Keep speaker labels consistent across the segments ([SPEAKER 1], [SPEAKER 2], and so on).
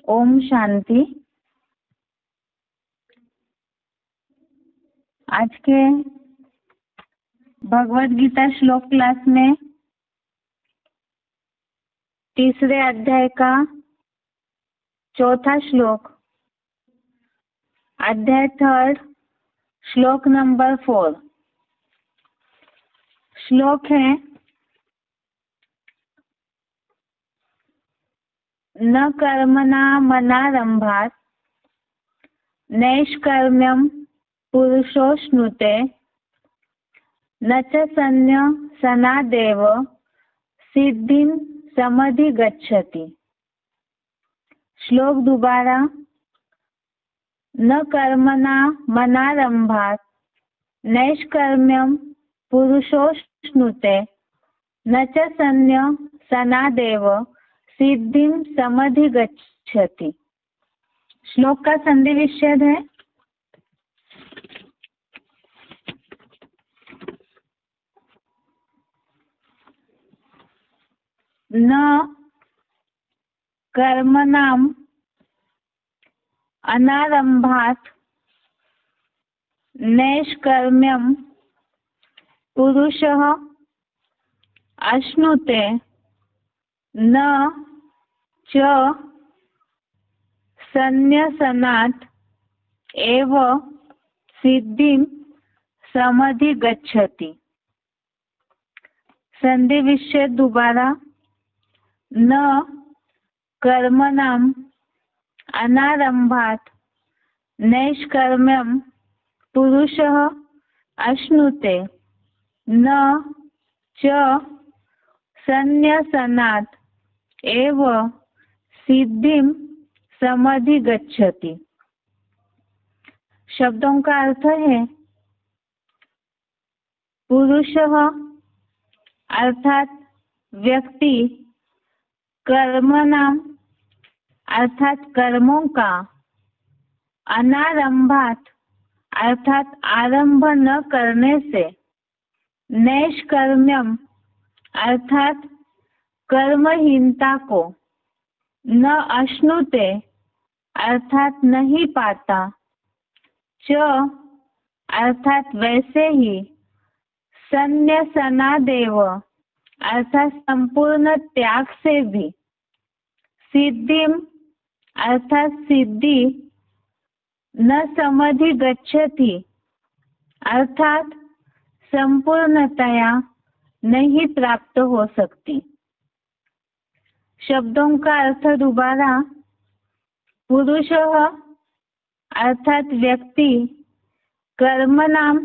[SPEAKER 1] ओम शांति। आज के भगवत गीता श्लोक क्लास में तीसरे अध्याय का चौथा श्लोक, अध्याय 3, श्लोक नंबर 4। श्लोक है, न कर्मणा मनारंभात् नैष्कर्म्यं पुरुषोऽश्नुते न च सन्न्यसनादेव सिद्धिं समधिगच्छति। श्लोक दोबारा, न कर्मणा मनारंभात् नैष्कर्म्यं पुरुषोऽश्नुते न च सन्न्यसनादेव सिद्धिं समधिगच्छति। श्लोक का संधि विच्छेद है, न कर्मणाम् अनारंभात् नैष्कर्म्यं पुरुषः अश्नुते न च सन्न्यसनात् एव सिद्धिं समधिगच्छति। संधि विच्छेद दोबारा, न कर्मणाम् अनारंभात् नैष्कर्म्यं पुरुषः अश्नुते न च सन्न्यसनात् एव सिद्धिं समधिगच्छति। शब्दों का अर्थ है, पुरुषः अर्थात व्यक्ति, कर्मणाम अर्थात कर्मों का, अनारंभात अर्थात आरंभ न करने से, नैष्कर्म्यम अर्थात कर्महीनता को, न अश्नुते अर्थात नहीं पाता, च अर्थात वैसे ही, सन्न्यसनादेव अर्थात संपूर्ण त्याग से भी, सिद्धिम अर्थात सिद्धि, न समधिगच्छति अर्थात संपूर्णतया नहीं प्राप्त हो सकती। शब्दों का अर्थ दोबारा, पुरुषः अर्थात व्यक्ति, कर्मणाम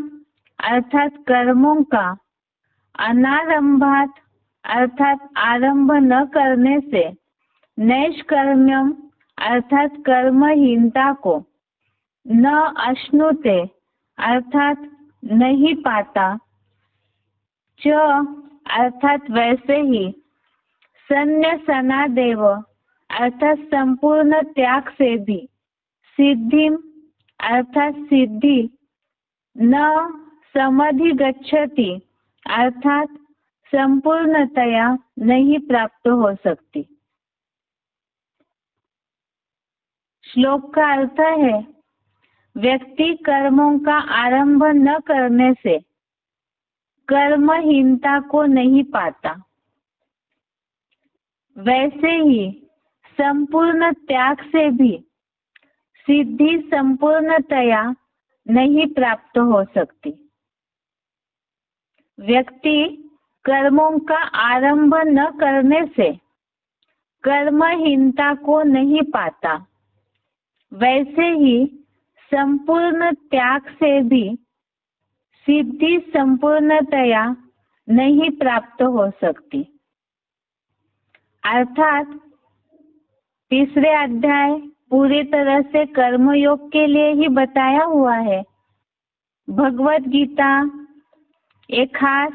[SPEAKER 1] अर्थात कर्मों का, अनारंभात अर्थात आरंभ न करने से, नैष्कर्म्यम अर्थात कर्महीनता को, न अश्नुते अर्थात नहीं पाता, च अर्थात वैसे ही, सन्न्यसनादेव अर्थात संपूर्ण त्याग से भी, सिद्धिम अर्थात सिद्धि, न समधिगच्छति अर्थात संपूर्णतया नहीं प्राप्त हो सकती। श्लोक का अर्थ है, व्यक्ति कर्मों का आरंभ न करने से कर्महीनता को नहीं पाता, वैसे ही संपूर्ण त्याग से भी सिद्धि संपूर्णतया नहीं प्राप्त हो सकती। व्यक्ति कर्मों का आरंभ न करने से कर्महीनता को नहीं पाता, वैसे ही संपूर्ण त्याग से भी सिद्धि संपूर्णतया नहीं प्राप्त हो सकती। अर्थात तीसरे अध्याय पूरी तरह से कर्मयोग के लिए ही बताया हुआ है। भगवत गीता एक खास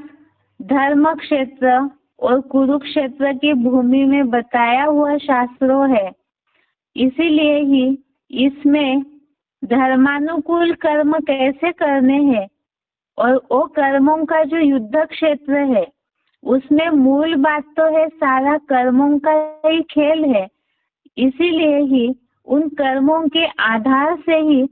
[SPEAKER 1] धर्म क्षेत्र और कुरुक्षेत्र की भूमि में बताया हुआ शास्त्रों है, इसीलिए ही इसमें धर्मानुकूल कर्म कैसे करने हैं और वो कर्मों का जो युद्ध क्षेत्र है उसमें मूल बात तो है सारा कर्मों का ही खेल है, इसीलिए ही उन कर्मों के आधार से ही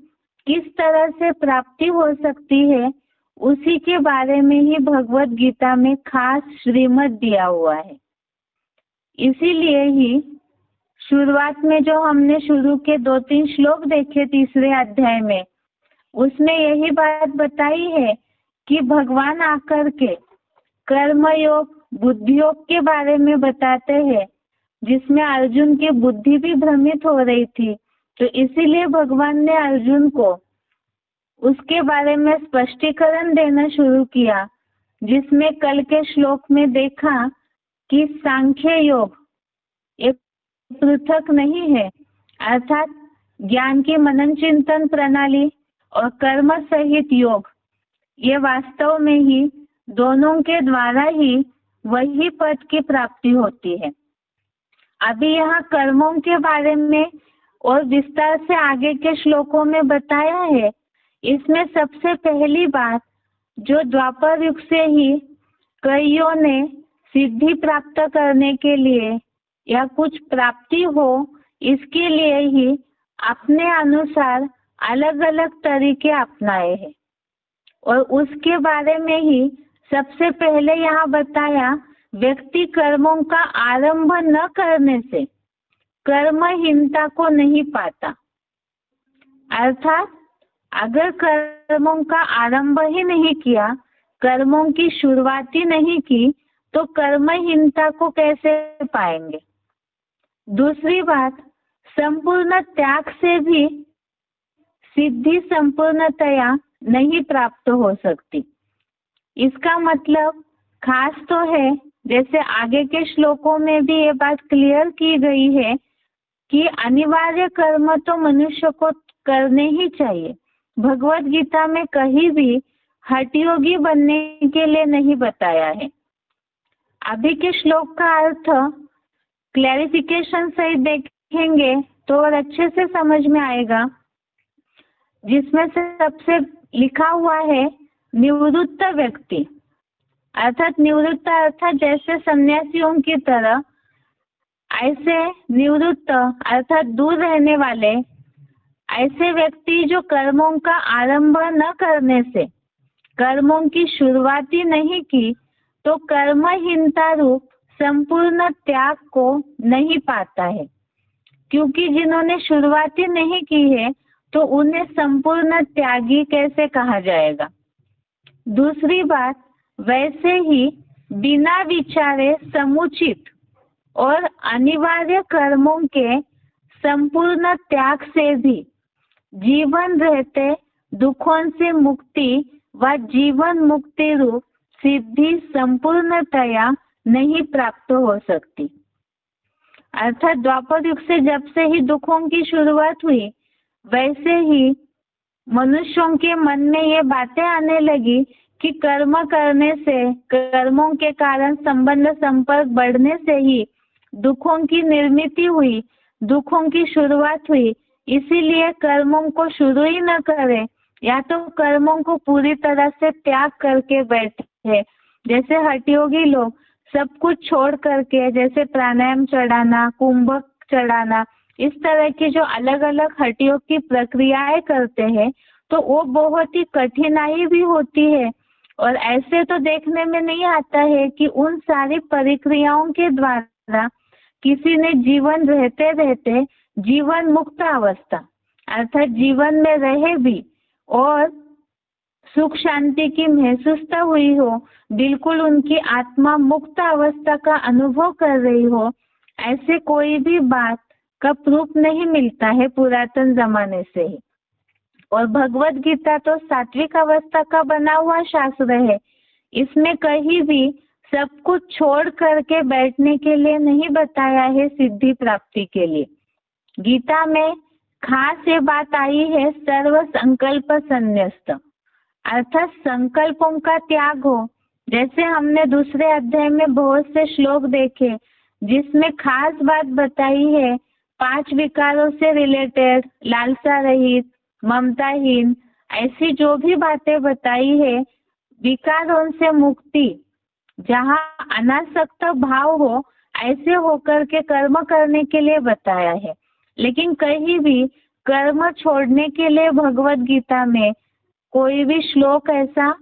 [SPEAKER 1] किस तरह से प्राप्ति हो सकती है, उसी के बारे में ही भगवत गीता में खास श्रीमत दिया हुआ है। इसीलिए ही शुरुआत में जो हमने शुरू के 2-3 श्लोक देखे तीसरे अध्याय में, उसमें यही बात बताई है कि भगवान आकर के कर्मयोग, बुद्धि योग के बारे में बताते हैं, जिसमें अर्जुन की बुद्धि भी भ्रमित हो रही थी। तो इसीलिए भगवान ने अर्जुन को उसके बारे में स्पष्टीकरण देना शुरू किया, जिसमें कल के श्लोक में देखा कि सांख्य योग एक पृथक नहीं है, अर्थात ज्ञान की मनन चिंतन प्रणाली और कर्म सहित योग, ये वास्तव में ही दोनों के द्वारा ही वही पद की प्राप्ति होती है। अभी यहाँ कर्मों के बारे में और विस्तार से आगे के श्लोकों में बताया है। इसमें सबसे पहली बात, जो द्वापर युग से ही कईयों ने सिद्धि प्राप्त करने के लिए या कुछ प्राप्ति हो, इसके लिए ही अपने अनुसार अलग अलग तरीके अपनाए हैं। और उसके बारे में ही सबसे पहले यहाँ बताया, व्यक्ति कर्मों का आरंभ न करने से कर्महीनता को नहीं पाता। अर्थात अगर कर्मों का आरंभ ही नहीं किया, कर्मों की शुरुआत ही नहीं की, तो कर्महीनता को कैसे पाएंगे। दूसरी बात, संपूर्ण त्याग से भी सिद्धि संपूर्णतया नहीं प्राप्त हो सकती। इसका मतलब खास तो है, जैसे आगे के श्लोकों में भी ये बात क्लियर की गई है कि अनिवार्य कर्म तो मनुष्य को करने ही चाहिए। भगवत गीता में कहीं भी हठयोगी बनने के लिए नहीं बताया है। अभी के श्लोक का अर्थ क्लैरिफिकेशन सहित देखेंगे तो और अच्छे से समझ में आएगा, जिसमें से सबसे लिखा हुआ है निवृत्त व्यक्ति, अर्थात निवृत्त अर्थात जैसे सन्यासियों की तरह, ऐसे निवृत्त अर्थात दूर रहने वाले ऐसे व्यक्ति जो कर्मों का आरंभ न करने से, कर्मों की शुरुआत ही नहीं की, तो कर्महीनता रूप संपूर्ण त्याग को नहीं पाता है। क्योंकि जिन्होंने शुरुआत ही नहीं की है, तो उन्हें संपूर्ण त्यागी कैसे कहा जाएगा। दूसरी बात, वैसे ही बिना विचारे समुचित और अनिवार्य कर्मों के संपूर्ण त्याग से भी जीवन रहते दुखों से मुक्ति व जीवन मुक्ति रूप सिद्धि संपूर्णतया नहीं प्राप्त हो सकती। अर्थात द्वापर युग से जब से ही दुखों की शुरुआत हुई, वैसे ही मनुष्यों के मन में ये बातें आने लगी कि कर्म करने से, कर्मों के कारण संबंध संपर्क बढ़ने से ही दुखों की निर्मिति हुई, दुखों की शुरुआत हुई। इसीलिए कर्मों को शुरू ही न करें, या तो कर्मों को पूरी तरह से त्याग करके बैठे। जैसे हठयोगी लोग सब कुछ छोड़ करके, जैसे प्राणायाम चढ़ाना, कुंभक चढ़ाना, इस तरह की जो अलग अलग हठयोग की प्रक्रियाएं करते हैं, तो वो बहुत ही कठिनाई भी होती है। और ऐसे तो देखने में नहीं आता है कि उन सारी प्रक्रियाओं के द्वारा किसी ने जीवन रहते रहते जीवन मुक्त अवस्था, अर्थात जीवन में रहे भी और सुख शांति की महसूसता हुई हो, बिल्कुल उनकी आत्मा मुक्त अवस्था का अनुभव कर रही हो, ऐसे कोई भी बात का प्रूफ नहीं मिलता है पुरातन जमाने से ही। और भगवत गीता तो सात्विक अवस्था का बना हुआ शास्त्र है। इसमें कहीं भी सब कुछ छोड़ करके बैठने के लिए नहीं बताया है सिद्धि प्राप्ति के लिए। गीता में खास ये बात आई है, सर्व संकल्प संन्यस्त, अर्थात संकल्पों का त्याग हो। जैसे हमने दूसरे अध्याय में बहुत से श्लोक देखे, जिसमें खास बात बताई है 5 विकारों से रिलेटेड, लालसा रहित, ममताहीन, ऐसी जो भी बातें बताई है, विकारों से मुक्ति, जहाँ अनासक्त भाव हो, ऐसे होकर के कर्म करने के लिए बताया है। लेकिन कहीं भी कर्म छोड़ने के लिए भगवत गीता में कोई भी श्लोक ऐसा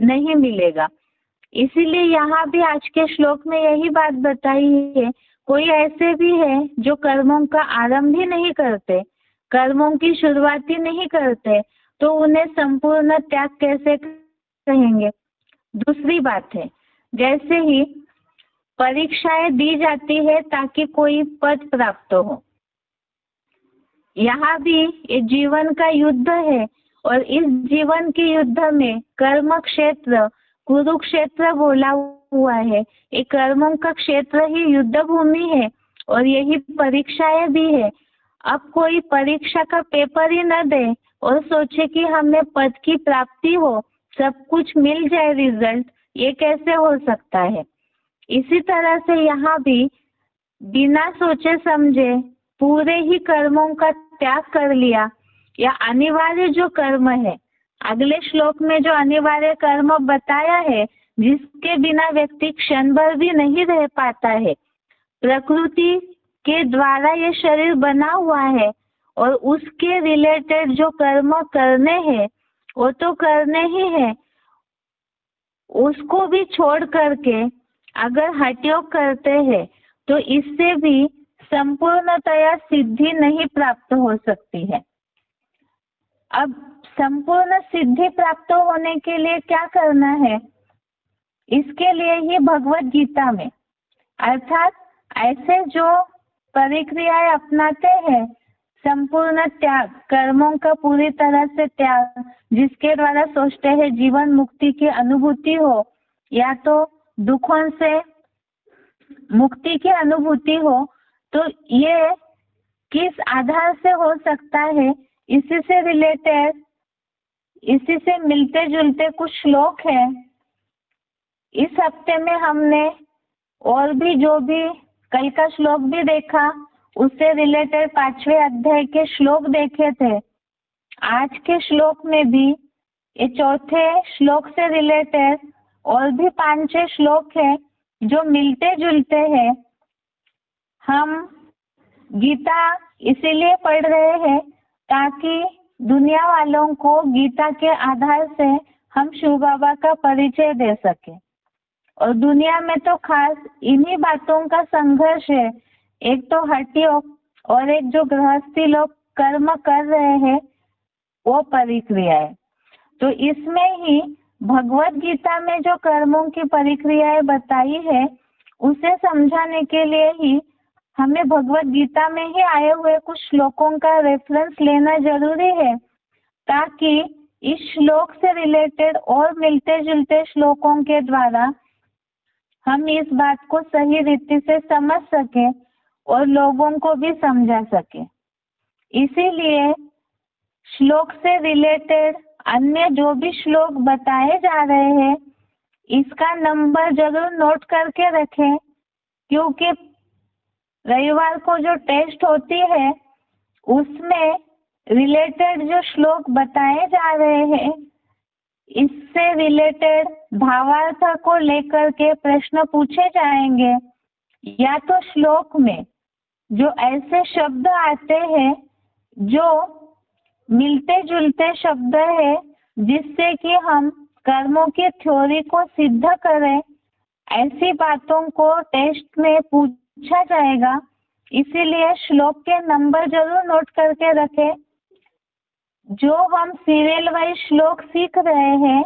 [SPEAKER 1] नहीं मिलेगा। इसीलिए यहाँ भी आज के श्लोक में यही बात बताई है, कोई ऐसे भी है जो कर्मों का आरंभ ही नहीं करते, कर्मों की शुरुआत ही नहीं करते, तो उन्हें संपूर्ण त्याग कैसे कहेंगे। दूसरी बात है, जैसे ही परीक्षाएं दी जाती है ताकि कोई पद प्राप्त हो, यहाँ भी ये जीवन का युद्ध है और इस जीवन के युद्ध में कर्म क्षेत्र कुरुक्षेत्र बोला हुआ है। ये कर्मों का क्षेत्र ही युद्ध भूमि है और यही परीक्षाएं भी है। अब कोई परीक्षा का पेपर ही न दे और सोचे कि हमें पद की प्राप्ति हो, सब कुछ मिल जाए रिजल्ट, ये कैसे हो सकता है। इसी तरह से यहाँ भी बिना सोचे समझे पूरे ही कर्मों का त्याग कर लिया, या अनिवार्य जो कर्म है, अगले श्लोक में जो अनिवार्य कर्म बताया है जिसके बिना व्यक्ति क्षण भर भी नहीं रह पाता है, प्रकृति के द्वारा ये शरीर बना हुआ है और उसके रिलेटेड जो कर्म करने हैं वो तो करने ही है, उसको भी छोड़ करके अगर हठयोग करते हैं तो इससे भी संपूर्णतया सिद्धि नहीं प्राप्त हो सकती है। अब संपूर्ण सिद्धि प्राप्त होने के लिए क्या करना है, इसके लिए ही भगवत गीता में, अर्थात ऐसे जो परिक्रियाएं अपनाते हैं, संपूर्ण त्याग, कर्मों का पूरी तरह से त्याग, जिसके द्वारा सोचते हैं जीवन मुक्ति की अनुभूति हो या तो दुखों से मुक्ति की अनुभूति हो, तो ये किस आधार से हो सकता है, इसी से रिलेटेड, इसी से मिलते जुलते कुछ श्लोक हैं। इस हफ्ते में हमने और भी जो भी कल का श्लोक भी देखा, उससे रिलेटेड 5वें अध्याय के श्लोक देखे थे। आज के श्लोक में भी ये चौथे श्लोक से रिलेटेड और भी 5-6 श्लोक हैं जो मिलते जुलते हैं। हम गीता इसीलिए पढ़ रहे हैं ताकि दुनिया वालों को गीता के आधार से हम शिव बाबा का परिचय दे सके, और दुनिया में तो खास इन्हीं बातों का संघर्ष है। एक तो हठयोग और एक जो गृहस्थी लोग कर्म कर रहे हैं वो परिक्रियाएं। तो इसमें ही भगवत गीता में जो कर्मों की परिक्रियाएं बताई है उसे समझाने के लिए ही हमें भगवत गीता में ही आए हुए कुछ श्लोकों का रेफरेंस लेना जरूरी है, ताकि इस श्लोक से रिलेटेड और मिलते जुलते श्लोकों के द्वारा हम इस बात को सही रीति से समझ सके और लोगों को भी समझा सके। इसीलिए श्लोक से रिलेटेड अन्य जो भी श्लोक बताए जा रहे हैं इसका नंबर जरूर नोट करके रखें, क्योंकि रविवार को जो टेस्ट होती है उसमें रिलेटेड जो श्लोक बताए जा रहे हैं इससे रिलेटेड भावार्थ को लेकर के प्रश्न पूछे जाएंगे, या तो श्लोक में जो ऐसे शब्द आते हैं जो मिलते जुलते शब्द है जिससे कि हम कर्मों की थ्योरी को सिद्ध करें, ऐसी बातों को टेस्ट में पूछा जाएगा। इसीलिए श्लोक के नंबर जरूर नोट करके रखें। जो हम सीरियल वाइज श्लोक सीख रहे हैं,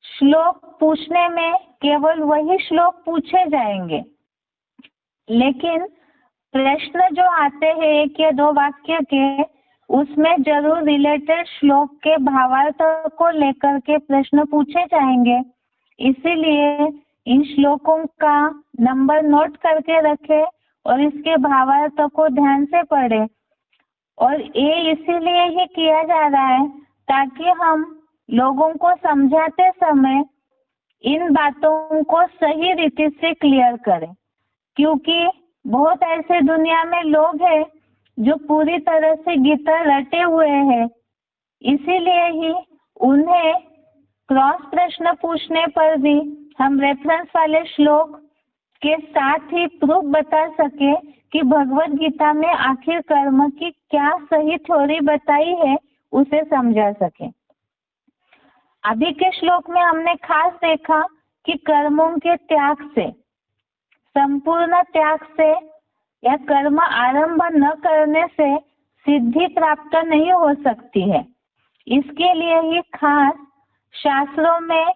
[SPEAKER 1] श्लोक पूछने में केवल वही श्लोक पूछे जाएंगे, लेकिन प्रश्न जो आते हैं 1 या 2 वाक्य के, उसमें जरूर रिलेटेड श्लोक के भावार्थ को लेकर के प्रश्न पूछे जाएंगे। इसीलिए इन श्लोकों का नंबर नोट करके रखें और इसके भावार्थ को ध्यान से पढ़ें। और ये इसीलिए ही किया जा रहा है ताकि हम लोगों को समझाते समय इन बातों को सही रीति से क्लियर करें, क्योंकि बहुत ऐसे दुनिया में लोग हैं जो पूरी तरह से गीता रटे हुए हैं। इसीलिए ही उन्हें क्रॉस प्रश्न पूछने पर भी हम रेफरेंस वाले श्लोक के साथ ही प्रूफ बता सके कि भगवत गीता में आखिर कर्म की क्या सही थ्योरी बताई है उसे समझा सके। अभी के श्लोक में हमने खास देखा कि कर्मों के त्याग से, संपूर्ण त्याग से या कर्म आरंभ न करने से सिद्धि प्राप्त नहीं हो सकती है। इसके लिए ही खास शास्त्रों में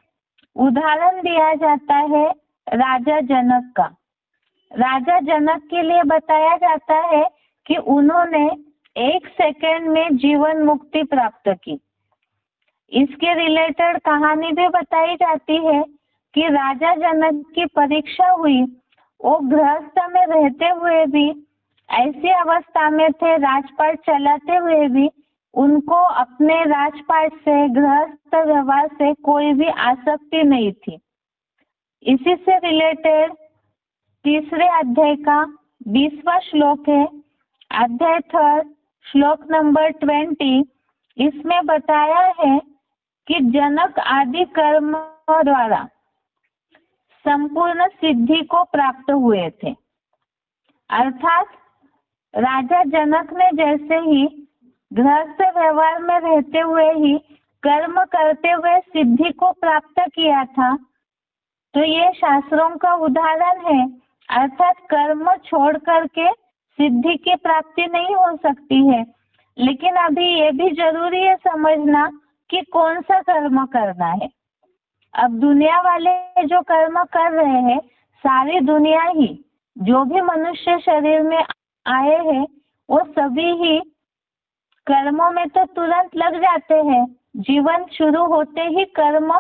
[SPEAKER 1] उदाहरण दिया जाता है राजा जनक का। राजा जनक के लिए बताया जाता है कि उन्होंने 1 सेकंड में जीवन मुक्ति प्राप्त की। इसके रिलेटेड कहानी भी बताई जाती है कि राजा जनक की परीक्षा हुई। वो गृहस्थ में रहते हुए भी ऐसी अवस्था में थे, राजपाट चलाते हुए भी उनको अपने राजपाट से, गृहस्थ व्यवहार से कोई भी आसक्ति नहीं थी। इसी से रिलेटेड 3 अध्याय का 20वां श्लोक है, अध्याय 3 श्लोक नंबर 20। इसमें बताया है कि जनक आदि कर्म द्वारा संपूर्ण सिद्धि को प्राप्त हुए थे। अर्थात राजा जनक ने जैसे ही गृहस्थ व्यवहार में रहते हुए ही कर्म करते हुए सिद्धि को प्राप्त किया था, तो ये शास्त्रों का उदाहरण है। अर्थात कर्म छोड़ करके सिद्धि की प्राप्ति नहीं हो सकती है। लेकिन अभी ये भी जरूरी है समझना कि कौन सा कर्म करना है। अब दुनिया वाले जो कर्म कर रहे हैं, सारी दुनिया ही, जो भी मनुष्य शरीर में आए हैं, वो सभी ही कर्मों में तो तुरंत लग जाते हैं। जीवन शुरू होते ही कर्म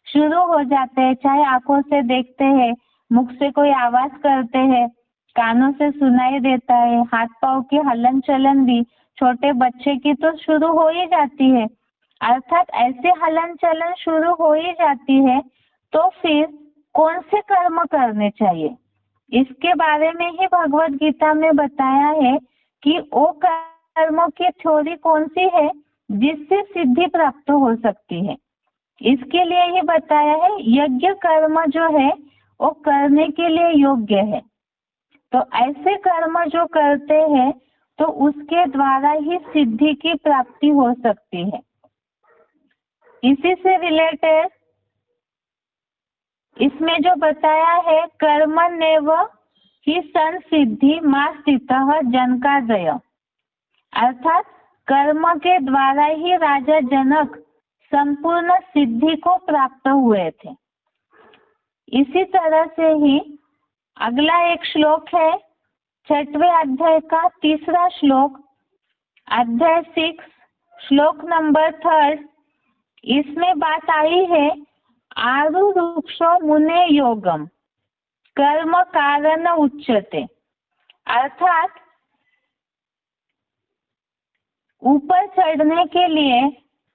[SPEAKER 1] शुरू हो जाते हैं। चाहे आंखों से देखते हैं, मुख से कोई आवाज करते हैं, कानों से सुनाई देता है, हाथ पांव की हलन चलन भी छोटे बच्चे की तो शुरू हो ही जाती है। अर्थात ऐसे हलन चलन शुरू हो ही जाती है, तो फिर कौन से कर्म करने चाहिए, इसके बारे में ही भगवत गीता में बताया है कि वो कर्मों की थ्योरी कौन सी है जिससे सिद्धि प्राप्त हो सकती है। इसके लिए ही बताया है यज्ञ कर्म जो है वो करने के लिए योग्य है। तो ऐसे कर्म जो करते हैं तो उसके द्वारा ही सिद्धि की प्राप्ति हो सकती है। इसी से रिलेटेड इसमें जो बताया है कर्मण्येव ही संसिद्धि मा स्थितः जनकादय, अर्थात कर्म के द्वारा ही राजा जनक संपूर्ण सिद्धि को प्राप्त हुए थे। इसी तरह से ही अगला एक श्लोक है 6वें अध्याय का 3रा श्लोक, अध्याय 6 श्लोक नंबर 3। इसमें बात आई है आरुरुक्षो मुने योगम कर्म कारण उच्यते, अर्थात ऊपर चढ़ने के लिए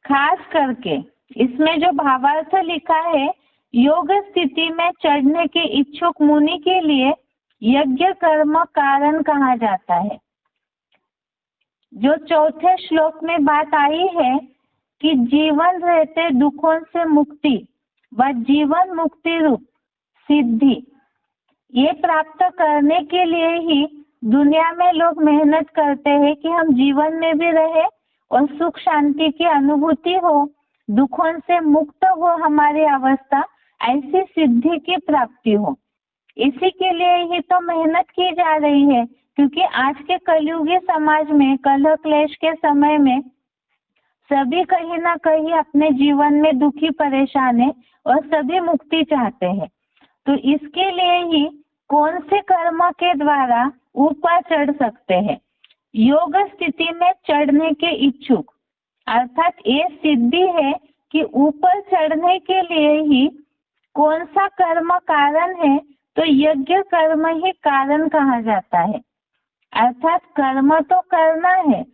[SPEAKER 1] खास करके इसमें जो भावार्थ लिखा है, योग स्थिति में चढ़ने के इच्छुक मुनि के लिए यज्ञ कर्म कारण कहा जाता है। जो 4थे श्लोक में बात आई है कि जीवन रहते दुखों से मुक्ति व जीवन मुक्ति रूप सिद्धि, ये प्राप्त करने के लिए ही दुनिया में लोग मेहनत करते हैं कि हम जीवन में भी रहे और सुख शांति की अनुभूति हो, दुखों से मुक्त हो हमारी अवस्था, ऐसी सिद्धि की प्राप्ति हो। इसी के लिए ही तो मेहनत की जा रही है, क्योंकि आज के कलयुगी समाज में, कलह क्लेश के समय में सभी कहीं ना कहीं अपने जीवन में दुखी परेशान है और सभी मुक्ति चाहते हैं। तो इसके लिए ही कौन से कर्म के द्वारा ऊपर चढ़ सकते हैं, योग स्थिति में चढ़ने के इच्छुक, अर्थात ये सिद्धि है कि ऊपर चढ़ने के लिए ही कौन सा कर्म कारण है, तो यज्ञ कर्म ही कारण कहा जाता है। अर्थात कर्म तो करना है,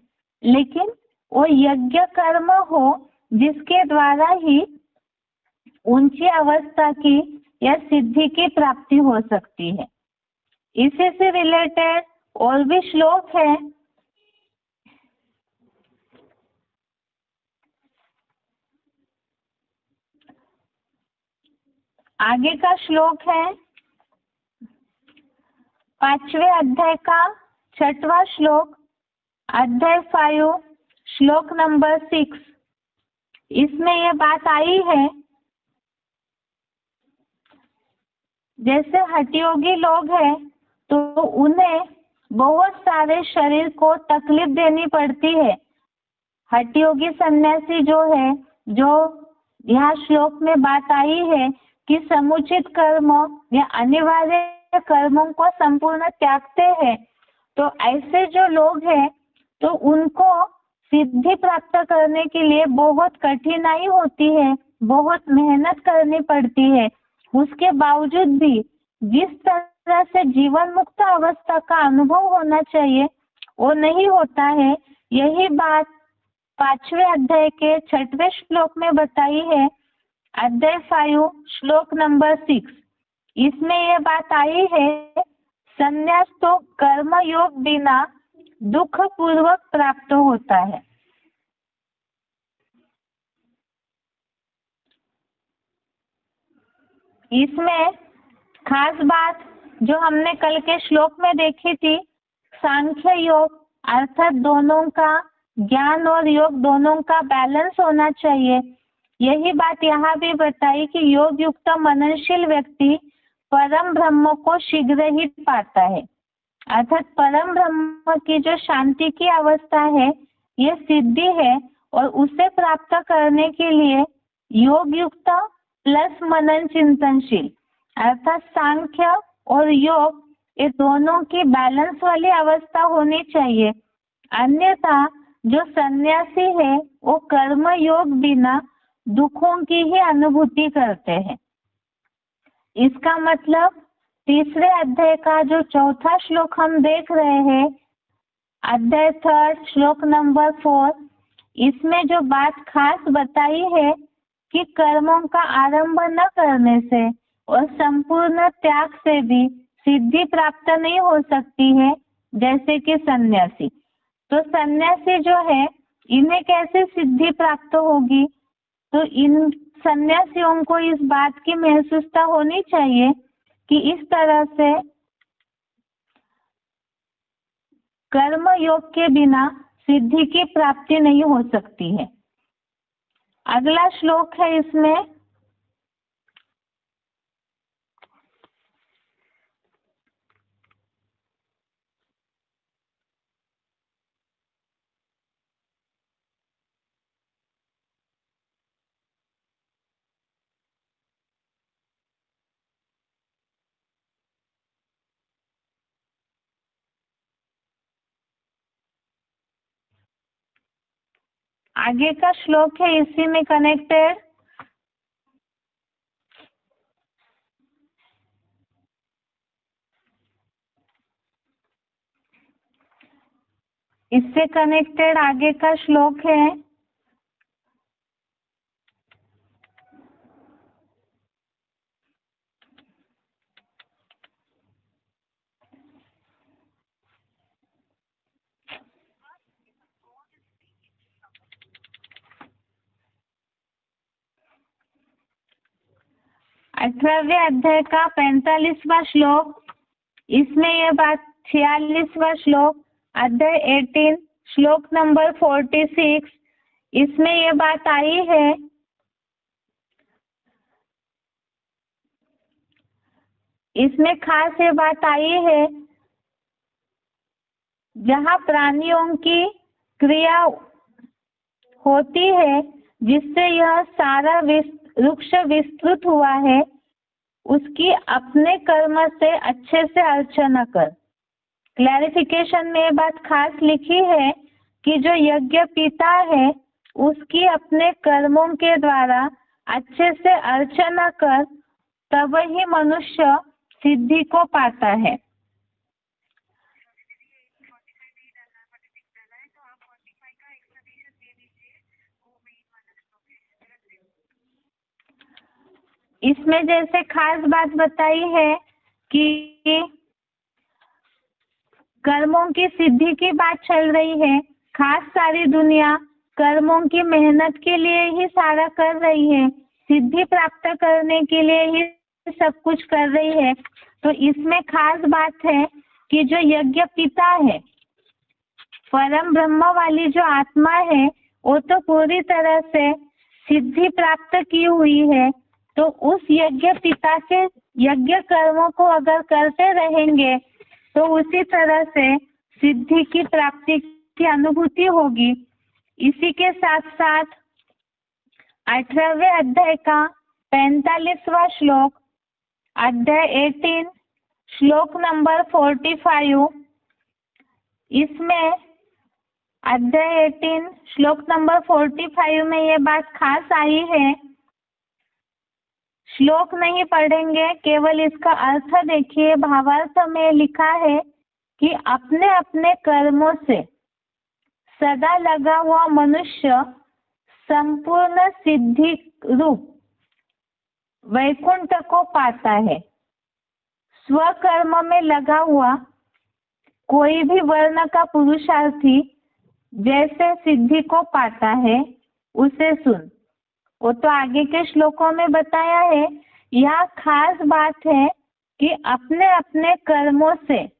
[SPEAKER 1] लेकिन वो यज्ञ कर्म हो जिसके द्वारा ही ऊंची अवस्था की या सिद्धि की प्राप्ति हो सकती है। इसी से रिलेटेड और भी श्लोक है। आगे का श्लोक है 5वें अध्याय का 6वां श्लोक, अध्याय 5, श्लोक नंबर 6। इसमें यह बात आई है, जैसे हठयोगी लोग हैं तो उन्हें बहुत सारे शरीर को तकलीफ देनी पड़ती है। हठयोगी सन्यासी जो है, जो यहाँ श्लोक में बात आई है कि समुचित कर्म या अनिवार्य कर्मों को संपूर्ण त्यागते हैं, तो ऐसे जो लोग हैं तो उनको सिद्धि प्राप्त करने के लिए बहुत कठिनाई होती है, बहुत मेहनत करनी पड़ती है। उसके बावजूद भी जिस तरह से जीवन मुक्त अवस्था का अनुभव होना चाहिए वो नहीं होता है। यही बात 5वें अध्याय के 6वें श्लोक में बताई है, अध्याय 5, श्लोक नंबर 6। इसमें यह बात आई है, संन्यास तो कर्म योग बिना दुख पूर्वक प्राप्त होता है। इसमें खास बात जो हमने कल के श्लोक में देखी थी, सांख्य योग अर्थात दोनों का, ज्ञान और योग दोनों का बैलेंस होना चाहिए। यही बात यहाँ भी बताई कि योग युक्त मननशील व्यक्ति परम ब्रह्म को शीघ्र ही पाता है, अर्थात परम ब्रह्म की जो शांति की अवस्था है ये सिद्धि है, और उसे प्राप्त करने के लिए योग युक्त प्लस मनन चिंतनशील अर्थात सांख्य और योग, ये दोनों की बैलेंस वाली अवस्था होनी चाहिए। अन्यथा जो सन्यासी है वो कर्म योग बिना दुखों की ही अनुभूति करते हैं। इसका मतलब 3रे अध्याय का जो 4था श्लोक हम देख रहे हैं, अध्याय 3 श्लोक नंबर 4, इसमें जो बात खास बताई है कि कर्मों का आरंभ न करने से और संपूर्ण त्याग से भी सिद्धि प्राप्त नहीं हो सकती है, जैसे कि सन्यासी। तो सन्यासी जो है इन्हें कैसे सिद्धि प्राप्त होगी? तो इन सन्यासियों को इस बात की महसूसता होनी चाहिए कि इस तरह से कर्म योग के बिना सिद्धि की प्राप्ति नहीं हो सकती है। अगला श्लोक है इसमें, आगे का श्लोक है इसी में कनेक्टेड। इससे कनेक्टेड आगे का श्लोक है, अठारहवें अध्याय का 45वां श्लोक। इसमें यह बात 46वां श्लोक, अध्याय 18 श्लोक नंबर 46, इसमें यह बात आई है, इसमें खास ये बात आई है, जहाँ प्राणियों की क्रिया होती है जिससे यह सारा वृक्ष विस्तृत हुआ है, उसकी अपने कर्म से अच्छे से अर्चना कर। क्लैरिफिकेशन में ये बात खास लिखी है कि जो यज्ञ पिता है उसकी अपने कर्मों के द्वारा अच्छे से अर्चना कर, तब ही मनुष्य सिद्धि को पाता है। इसमें जैसे खास बात बताई है कि कर्मों की सिद्धि की बात चल रही है, खास सारी दुनिया कर्मों की मेहनत के लिए ही सारा कर रही है, सिद्धि प्राप्त करने के लिए ही सब कुछ कर रही है। तो इसमें खास बात है कि जो यज्ञ पिता है, परम ब्रह्म वाली जो आत्मा है, वो तो पूरी तरह से सिद्धि प्राप्त की हुई है। तो उस यज्ञ पिता के यज्ञ कर्मों को अगर करते रहेंगे तो उसी तरह से सिद्धि की प्राप्ति की अनुभूति होगी। इसी के साथ साथ 18वें अध्याय का 45वां श्लोक, अध्याय 18 श्लोक नंबर 45, इसमें अध्याय 18 श्लोक नंबर 45 में ये बात खास आई है। श्लोक नहीं पढ़ेंगे, केवल इसका अर्थ देखिए। भावार्थ में लिखा है कि अपने अपने कर्मों से सदा लगा हुआ मनुष्य संपूर्ण सिद्धि रूप वैकुंठ को पाता है। स्वकर्म में लगा हुआ कोई भी वर्ण का पुरुषार्थी जैसे सिद्धि को पाता है, उसे सुन। वो तो आगे के श्लोकों में बताया है। यह खास बात है कि अपने अपने कर्मों से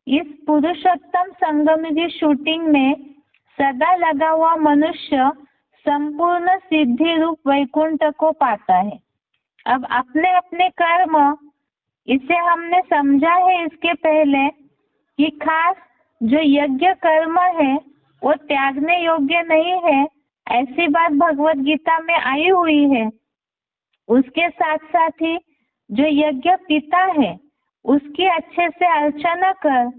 [SPEAKER 1] इस पुरुषोत्तम संगम की शूटिंग में सदा लगा हुआ मनुष्य संपूर्ण सिद्धि रूप वैकुंठ को पाता है। अब अपने अपने कर्म, इसे हमने समझा है इसके पहले कि खास जो यज्ञ कर्म है वो त्यागने योग्य नहीं है, ऐसी बात भगवत गीता में आई हुई है। उसके साथ साथ ही जो यज्ञ पिता है उसकी अच्छे से अर्चना कर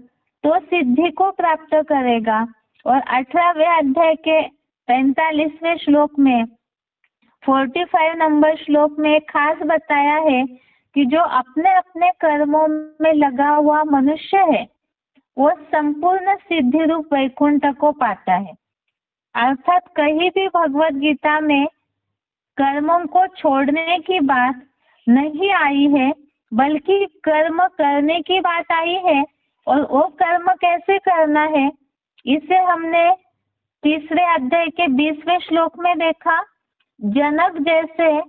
[SPEAKER 1] तो सिद्धि को प्राप्त करेगा। और 18वें अध्याय के 45वें श्लोक में 45 नंबर श्लोक में खास बताया है कि जो अपने अपने कर्मों में लगा हुआ मनुष्य है वो संपूर्ण सिद्धि रूप वैकुंठ को पाता है। अर्थात कहीं भी भगवत गीता में कर्मों को छोड़ने की बात नहीं आई है, बल्कि कर्म करने की बात आई है। और वो कर्म कैसे करना है, इसे हमने तीसरे अध्याय के 20वें श्लोक में देखा। जनक जैसे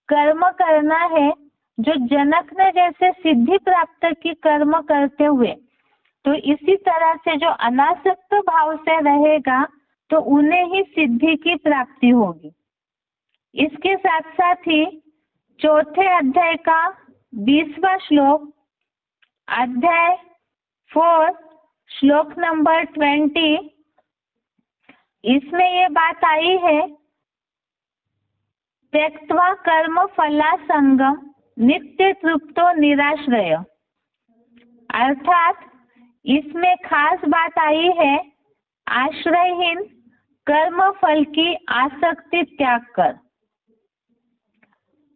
[SPEAKER 1] कर्म करना है, जो जनक ने जैसे सिद्धि प्राप्त की कर्म करते हुए, तो इसी तरह से जो अनासक्त भाव से रहेगा तो उन्हें ही सिद्धि की प्राप्ति होगी। इसके साथ साथ ही चौथे अध्याय का 20वां श्लोक, अध्याय 4 श्लोक नंबर 20, इसमें ये बात आई है, त्यक्त्वा कर्म फला संगम नित्य तृप्तो निराश्रय। अर्थात इसमें खास बात आई है, आश्रयहीन कर्म फल की आसक्ति त्याग कर।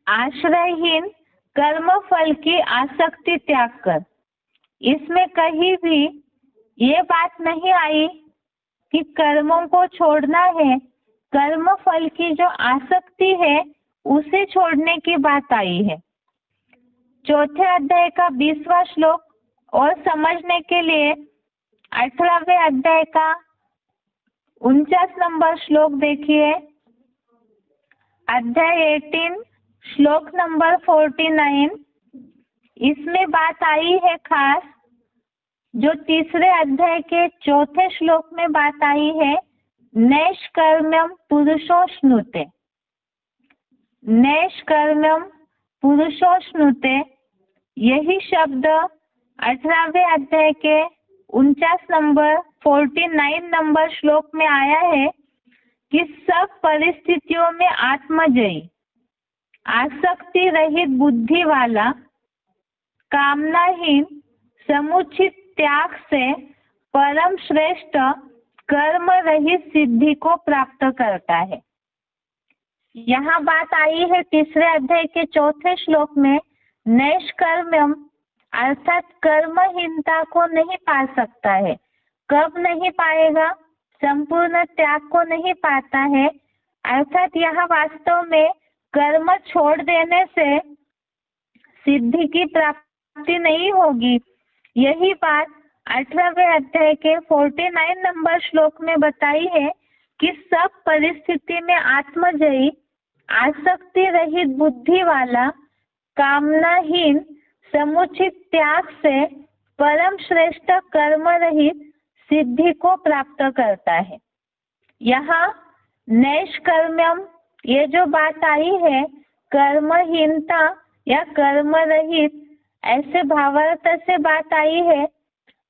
[SPEAKER 1] आश्रयहीन कर्म फल की आसक्ति त्याग कर। इसमें कहीं भी ये बात नहीं आई कि कर्मों को छोड़ना है, कर्म फल की जो आसक्ति है उसे छोड़ने की बात आई है। चौथे अध्याय का 20वां श्लोक और समझने के लिए 18वें अध्याय का 49 नंबर श्लोक देखिए। अध्याय 18 श्लोक नंबर 49, इसमें बात आई है खास, जो तीसरे अध्याय के चौथे श्लोक में बात आई है, नैष्कर्म्यम पुरुषोश्नुते। नैष्कर्म्यम पुरुषोश्नुते, यही शब्द 18वें अध्याय के 49 नंबर श्लोक में आया है कि सब परिस्थितियों में आत्मजयी, आसक्ति रहित बुद्धि वाला, कामनाहीन, समुचित त्याग से परम श्रेष्ठ कर्म रहित सिद्धि को प्राप्त करता है। यहाँ बात आई है तीसरे अध्याय के चौथे श्लोक में, नैष्कर्म्यम अर्थात कर्महीनता को नहीं पा सकता है। कब नहीं पाएगा? संपूर्ण त्याग को नहीं पाता है। अर्थात यहाँ वास्तव में कर्म छोड़ देने से सिद्धि की प्राप्ति नहीं होगी। यही बात 18वें अध्याय के 49 नंबर श्लोक में बताई है कि सब परिस्थिति में आत्मजयी, आसक्ति रहित बुद्धि वाला, कामनाहीन, समुचित त्याग से परम श्रेष्ठ कर्म रहित सिद्धि को प्राप्त करता है। यहाँ नैष्कर्म्यम ये जो बात आई है, कर्महीनता या कर्म रहित ऐसे भावार्थ से बात आई है,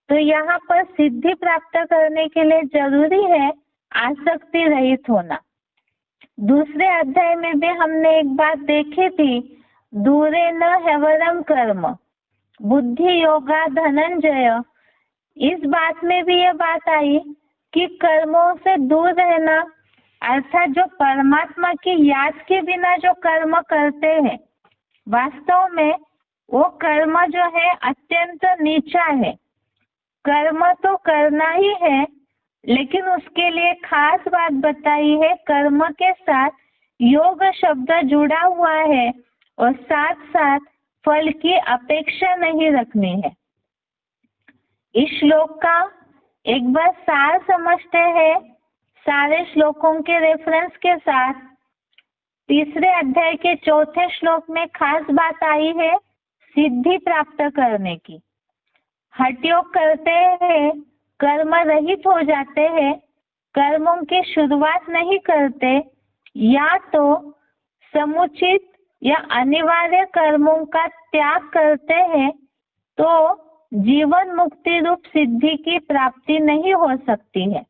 [SPEAKER 1] तो यहाँ पर सिद्धि प्राप्त करने के लिए जरूरी है आसक्ति रहित होना। दूसरे अध्याय में भी हमने एक बात देखी थी, दूरे न हैवरम कर्म बुद्धि योगा धनंजय। इस बात में भी ये बात आई कि कर्मों से दूर रहना, अर्थात जो परमात्मा की याद के बिना जो कर्म करते हैं, वास्तव में वो कर्म जो है अत्यंत नीचा है। कर्म तो करना ही है, लेकिन उसके लिए खास बात बताई है, कर्म के साथ योग शब्द जुड़ा हुआ है और साथ साथ फल की अपेक्षा नहीं रखनी है। इस श्लोक का एक बार सार समझते हैं सारे श्लोकों के रेफरेंस के साथ। तीसरे अध्याय के चौथे श्लोक में खास बात आई है सिद्धि प्राप्त करने की। हठ योग करते हैं, कर्म रहित हो जाते हैं, कर्मों की शुरुआत नहीं करते, या तो समुचित या अनिवार्य कर्मों का त्याग करते हैं, तो जीवन मुक्ति रूप सिद्धि की प्राप्ति नहीं हो सकती है।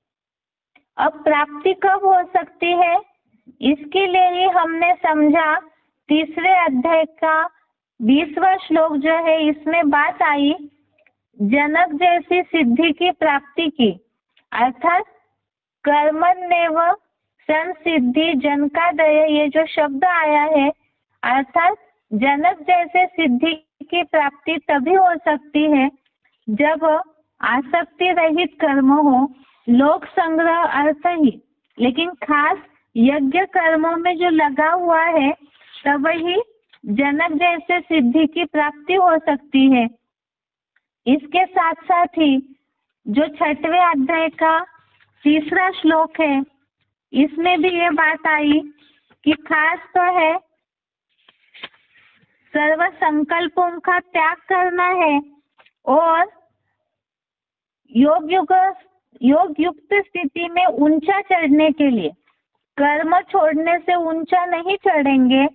[SPEAKER 1] अब प्राप्ति कब हो सकती है, इसके लिए ही हमने समझा तीसरे अध्याय का 20वां श्लोक जो है, इसमें बात आई जनक जैसी सिद्धि की प्राप्ति की, अर्थात कर्मण्येव संसिद्धि जनकादय, ये जो शब्द आया है, अर्थात जनक जैसे सिद्धि की प्राप्ति तभी हो सकती है जब आसक्ति रहित कर्म हो, लोक संग्रह अर्थ ही, लेकिन खास यज्ञ कर्मों में जो लगा हुआ है, तब ही जनक जैसे सिद्धि की प्राप्ति हो सकती है। इसके साथ साथ ही जो 6वें अध्याय का 3रा श्लोक है, इसमें भी ये बात आई कि खास तो है सर्व संकल्पों का त्याग करना है और योग युक्त स्थिति में ऊंचा चढ़ने के लिए कर्म छोड़ने से ऊंचा नहीं चढ़ेंगे।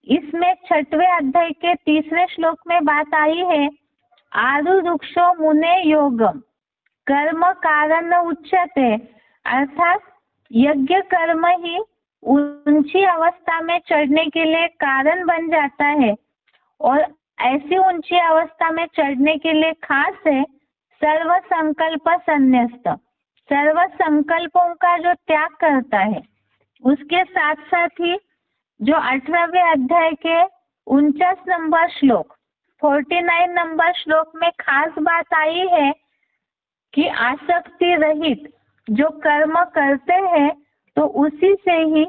[SPEAKER 1] इसमें 6वें अध्याय के 3रे श्लोक में बात आई है आरुरुक्षो मुने योगम कर्म कारण उच्चते, अर्थात यज्ञ कर्म ही ऊंची अवस्था में चढ़ने के लिए कारण बन जाता है, और ऐसी ऊंची अवस्था में चढ़ने के लिए खास है सर्व संकल्प संन्यस्त, सर्व संकल्पों का जो त्याग करता है। उसके साथ साथ ही जो 18वें अध्याय के 49 नंबर श्लोक 49 नंबर श्लोक में खास बात आई है कि आसक्ति रहित जो कर्म करते हैं, तो उसी से ही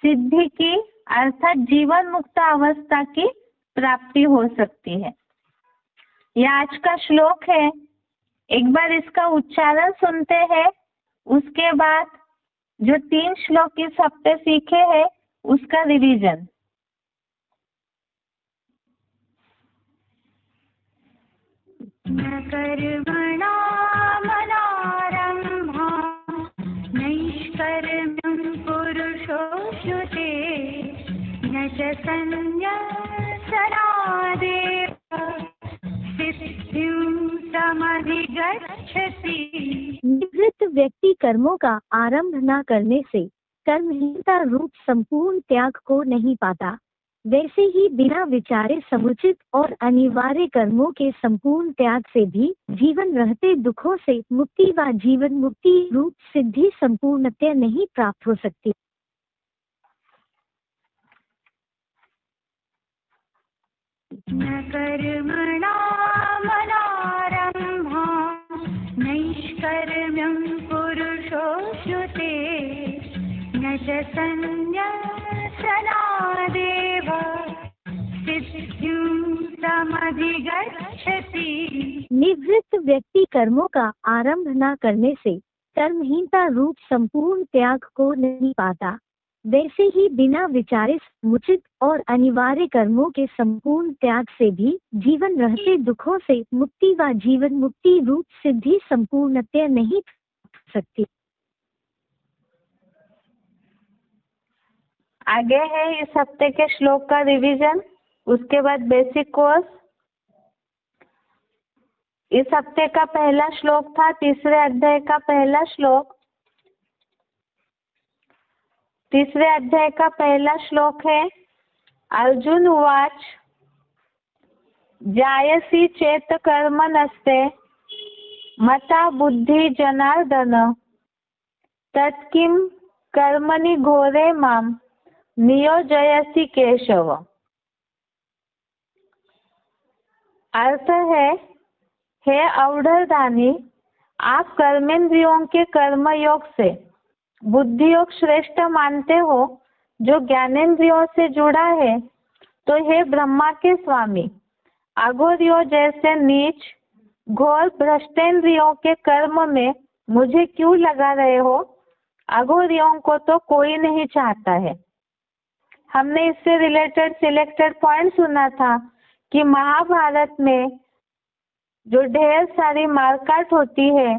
[SPEAKER 1] सिद्धि की अर्थात जीवन मुक्त अवस्था की प्राप्ति हो सकती है। यह आज का श्लोक है, एक बार इसका उच्चारण सुनते हैं, उसके बाद जो 3 श्लोक इस हफ्ते सीखे हैं उसका रिवीजन।
[SPEAKER 2] न कर्मणा मनारम्भा नैष्कर्म्यं पुरुषोऽश्नुते न च संन्यसनादेव सिद्धिं समधिगच्छति।
[SPEAKER 3] निवृत्त व्यक्ति कर्मों का आरंभ न करने से कर्महीनता रूप संपूर्ण त्याग को नहीं पाता, वैसे ही बिना विचारे समुचित और अनिवार्य कर्मों के संपूर्ण त्याग से भी जीवन रहते दुखों से मुक्ति व जीवन मुक्ति रूप सिद्धि संपूर्णतः नहीं प्राप्त हो सकती।
[SPEAKER 2] न कर्मणा मनारम्भा नैष्कर्म्यं पुरुषोऽश्नुते न च संन्यसनादेव सिद्धिं समधिगच्छति।
[SPEAKER 3] निवृत्त व्यक्ति कर्मों का आरंभ न करने से कर्महीनता रूप संपूर्ण त्याग को नहीं पाता, वैसे ही बिना विचारे समुचित और अनिवार्य कर्मों के संपूर्ण त्याग से भी जीवन रहते दुखों से मुक्ति व जीवन मुक्ति रूप सिद्धि संपूर्णतः नहीं हो सकती।
[SPEAKER 1] आगे है इस हफ्ते के श्लोक का रिवीजन, उसके बाद बेसिक कोर्स। इस हफ्ते का पहला श्लोक था तीसरे अध्याय का पहला श्लोक। तीसरे अध्याय का पहला श्लोक है, अर्जुन उवाच जायसी चेत कर्म नस्ते मता बुद्धि जनार्दन तत्किं कर्मणि घोरे माम नियोजयसि केशव। अर्थ है, हे अवधरदानी, आप कर्मेंद्रियों के कर्म योग से बुद्धि योग श्रेष्ठ मानते हो जो ज्ञानेंद्रियों से जुड़ा है, तो हे ब्रह्मा के स्वामी, अघोरियों जैसे नीच घोर भ्रष्टेंद्रियों के कर्म में मुझे क्यों लगा रहे हो? अघोरियों को तो कोई नहीं चाहता है। हमने इससे रिलेटेड सिलेक्टेड पॉइंट सुना था कि महाभारत में जो ढेर सारी मारकाट होती है,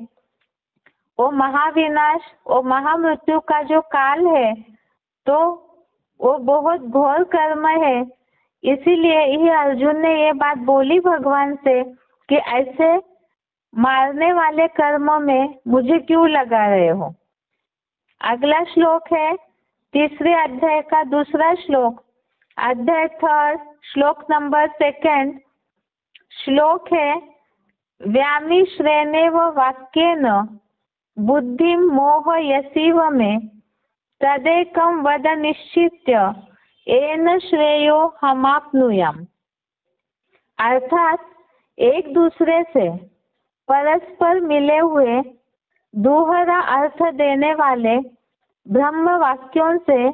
[SPEAKER 1] वो महाविनाश और महामृत्यु का जो काल है, तो वो बहुत घोर कर्म है। इसीलिए ही अर्जुन ने ये बात बोली भगवान से कि ऐसे मारने वाले कर्मों में मुझे क्यों लगा रहे हो। अगला श्लोक है तीसरे अध्याय का दूसरा श्लोक, अध्याय 3 श्लोक नंबर 2। श्लोक है, व्यामिश्रेणेव वाक्येन बुद्धिं मोहयसीव मे तदेकं वद निश्चित्य येन श्रेयो हमाप्नुयाम। अर्थात एक दूसरे से परस्पर मिले हुए दोहरा अर्थ देने वाले ब्रह्म वाक्यों से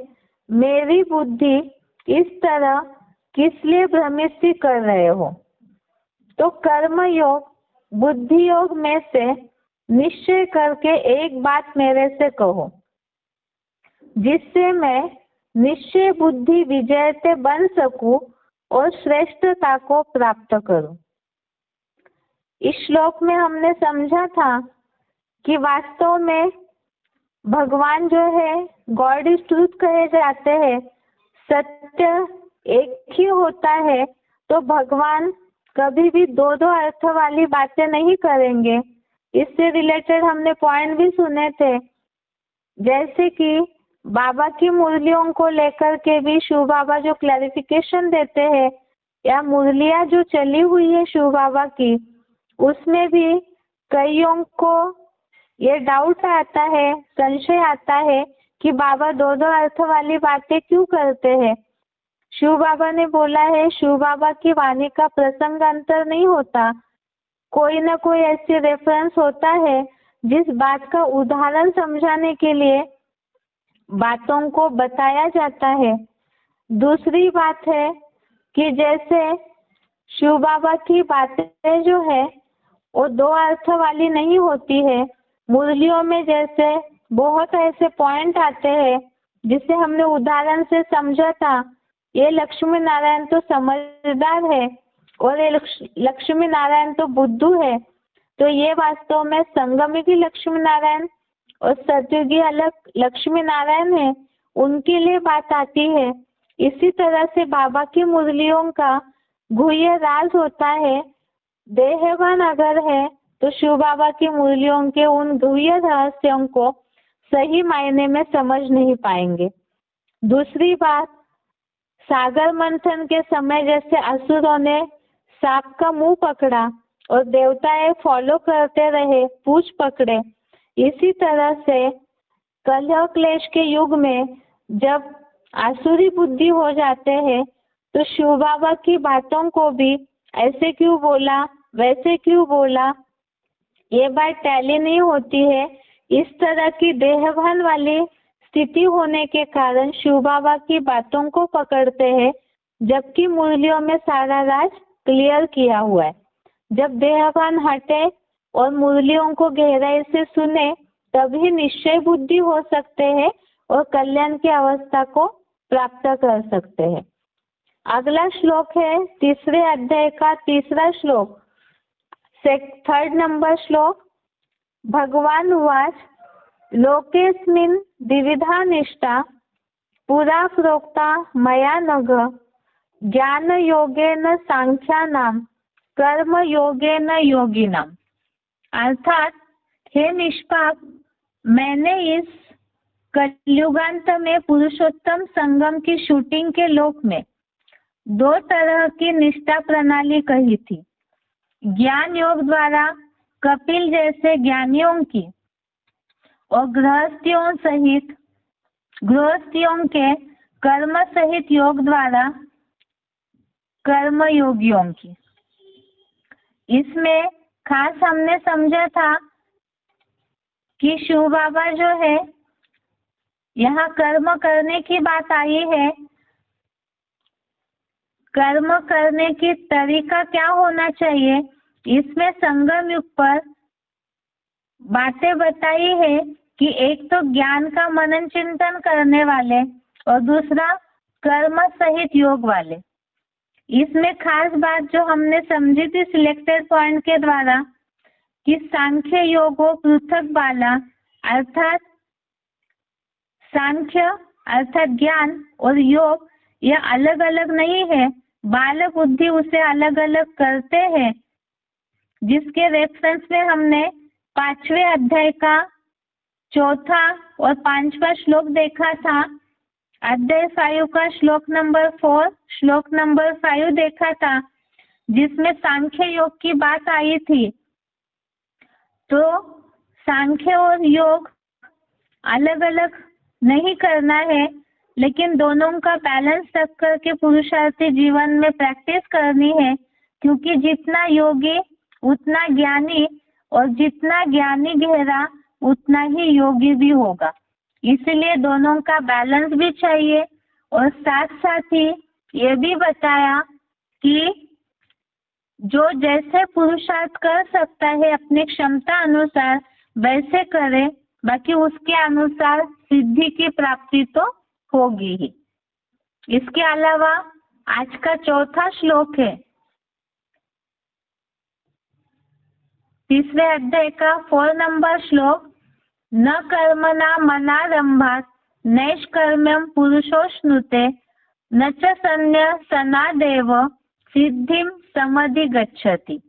[SPEAKER 1] मेरी बुद्धि इस तरह किस लिए भ्रमित सी कर रहे हो? तो कर्म योग बुद्धि योग में से निश्चय करके एक बात मेरे से कहो, जिससे मैं निश्चय बुद्धि विजयते बन सकूं और श्रेष्ठता को प्राप्त करूं। इस श्लोक में हमने समझा था कि वास्तव में भगवान जो है गॉड इज ट्रूथ कहे जाते हैं, सत्य एक ही होता है, तो भगवान कभी भी दो दो अर्थ वाली बातें नहीं करेंगे। इससे रिलेटेड हमने पॉइंट भी सुने थे, जैसे कि बाबा की मुरलियों को लेकर के भी शिव बाबा जो क्लैरिफिकेशन देते हैं, या मुरलियाँ जो चली हुई है शिव बाबा की, उसमें भी कईयों को ये डाउट आता है, संशय आता है कि बाबा दो दो अर्थ वाली बातें क्यों करते हैं। शिव बाबा ने बोला है, शिव बाबा की वाणी का प्रसंगांतर नहीं होता, कोई ना कोई ऐसी रेफरेंस होता है जिस बात का उदाहरण समझाने के लिए बातों को बताया जाता है। दूसरी बात है कि जैसे शिव बाबा की बातें जो है वो दो अर्थ वाली नहीं होती है। मुरलियों में जैसे बहुत ऐसे पॉइंट आते हैं जिसे हमने उदाहरण से समझा था, ये लक्ष्मी नारायण तो समझदार है और ये लक्ष्मी नारायण तो बुद्धू है, तो ये वास्तव में संगमी लक्ष्मी नारायण और सतयुगी अलग लक्ष्मी नारायण है, उनके लिए बात आती है। इसी तरह से बाबा की मुरलियों का गुह्य राज होता है। देहवान अगर है तो शिव बाबा की मुरलियों के उन गुह्य रहस्यों को सही मायने में समझ नहीं पाएंगे। दूसरी बात, सागर मंथन के समय जैसे असुरों ने सांप का मुंह पकड़ा और देवताएं फॉलो करते रहे, पूंछ पकड़े, इसी तरह से कलह क्लेश के युग में जब आसुरी बुद्धि हो जाते हैं तो शिव बाबा की बातों को भी ऐसे क्यों बोला, वैसे क्यों बोला, ये बात टैली नहीं होती है। इस तरह की देहभान वाली स्थिति होने के कारण शिव बाबा की बातों को पकड़ते हैं, जबकि मुरलियों में सारा राज क्लियर किया हुआ है। जब देहभान हटे और मुरलियों को गहराई से सुने, तभी निश्चय बुद्धि हो सकते हैं और कल्याण की अवस्था को प्राप्त कर सकते हैं। अगला श्लोक है तीसरे अध्याय का तीसरा श्लोक, 3rd नंबर श्लोक। भगवान उवाच लोकेस्मिन् द्विविधा निष्ठा पुरा प्रोक्ता मया नघ ज्ञान योगेन सांख्यानाम कर्म योगेन योगिनाम। अर्थात हे निष्पाप, मैंने इस कलयुगांत में पुरुषोत्तम संगम की शूटिंग के लोक में 2 तरह की निष्ठा प्रणाली कही थी। ज्ञान योग द्वारा कपिल जैसे ज्ञानियों की और गृहस्थियों के कर्म सहित योग द्वारा कर्म योगियों की। इसमें खास हमने समझा था कि शिव बाबा जो है, यहाँ कर्म करने की बात आई है। कर्म करने की तरीका क्या होना चाहिए, इसमें संगम युग पर बातें बताई है कि एक तो ज्ञान का मनन चिंतन करने वाले और दूसरा कर्म सहित योग वाले। इसमें खास बात जो हमने समझी थी सिलेक्टेड पॉइंट के द्वारा कि सांख्य योगो पृथक बाला, अर्थात सांख्य अर्थात ज्ञान और योग ये अलग अलग नहीं है। बाल बुद्धि उसे अलग अलग करते हैं, जिसके रेफरेंस में हमने 5वें अध्याय का 4था और 5वां श्लोक देखा था। अध्याय 5 का श्लोक नंबर 4, श्लोक नंबर 5 देखा था, जिसमें सांख्य योग की बात आई थी। तो सांख्य और योग अलग अलग नहीं करना है, लेकिन दोनों का बैलेंस रख करके पुरुषार्थी जीवन में प्रैक्टिस करनी है, क्योंकि जितना योगी उतना ज्ञानी और जितना ज्ञानी गहरा उतना ही योगी भी होगा। इसलिए दोनों का बैलेंस भी चाहिए। और साथ साथ ही ये भी बताया कि जो जैसे पुरुषार्थ कर सकता है अपनी क्षमता अनुसार वैसे करे, बाकी उसके अनुसार सिद्धि की प्राप्ति तो होगी ही। इसके अलावा आज का 4था श्लोक है 3रे अध्याय का 4 नंबर श्लोक, न कर्मणा मनारंभात् नैष्कर्म्यं पुरुषोऽश्नुते न च सन्न्यसनादेव सिद्धिं समधिगच्छति।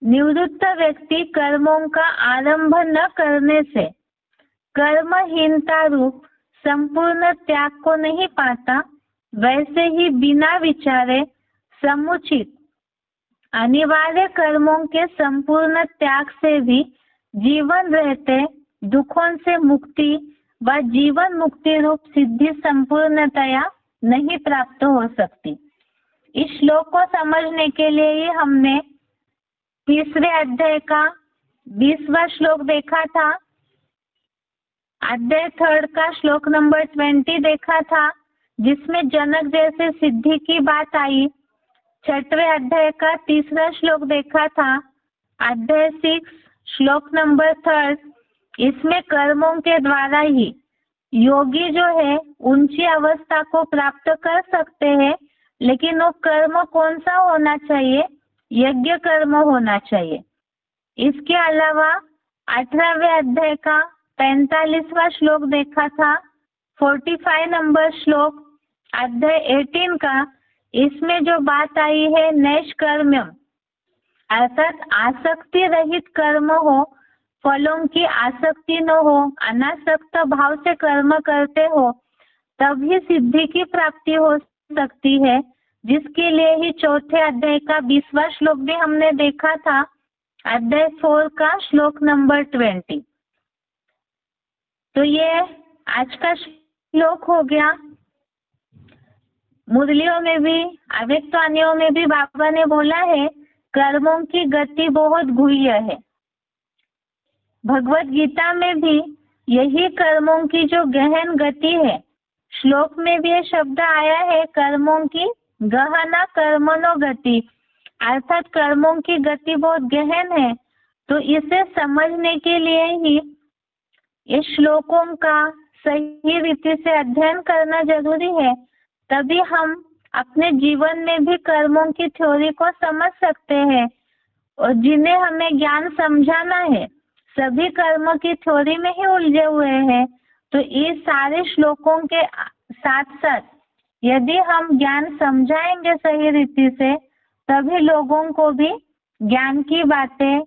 [SPEAKER 1] निवृत्त व्यक्ति कर्मों का आरंभ न करने से कर्महीनता रूप संपूर्ण त्याग को नहीं पाता, वैसे ही बिना विचारे समुचित अनिवार्य कर्मों के संपूर्ण त्याग से भी जीवन रहते दुखों से मुक्ति व जीवन मुक्ति रूप सिद्धि संपूर्णतया नहीं प्राप्त हो सकती। इस श्लोक को समझने के लिए ही हमने 3रे अध्याय का 20वां श्लोक देखा था, अध्याय 3 का श्लोक नंबर 20 देखा था, जिसमें जनक जैसे सिद्धि की बात आई। 6वें अध्याय का 3रा श्लोक देखा था, अध्याय 6 श्लोक नंबर 3। इसमें कर्मों के द्वारा ही योगी जो है ऊंची अवस्था को प्राप्त कर सकते हैं, लेकिन वो कर्म कौन सा होना चाहिए, यज्ञ कर्म होना चाहिए। इसके अलावा 18वें अध्याय का 45वां श्लोक देखा था, 45 नंबर श्लोक अध्याय 18 का। इसमें जो बात आई है नैष्कर्म्यम, अर्थात आसक्ति रहित कर्म हो, फलों की आसक्ति न हो, अनासक्त भाव से कर्म करते हो, तभी सिद्धि की प्राप्ति हो सकती है, जिसके लिए ही 4थे अध्याय का 20वां श्लोक भी हमने देखा था, अध्याय 4 का श्लोक नंबर 20। तो ये आज का श्लोक हो गया। मुरलियों में भी अव्यक्तवाणियों में भी बाबा ने बोला है कर्मों की गति बहुत गुह्य है। भगवत गीता में भी यही कर्मों की जो गहन गति है, श्लोक में भी ये शब्द आया है कर्मों की गहना कर्मणो गति, अर्थात कर्मों की गति बहुत गहन है। तो इसे समझने के लिए ही इस श्लोकों का सही रीति से अध्ययन करना जरूरी है, तभी हम अपने जीवन में भी कर्मों की थ्योरी को समझ सकते हैं। और जिन्हें हमें ज्ञान समझाना है सभी कर्मों की थ्योरी में ही उलझे हुए हैं। तो इस सारे श्लोकों के साथ साथ यदि हम ज्ञान समझाएंगे सही रीति से, तभी लोगों को भी ज्ञान की बातें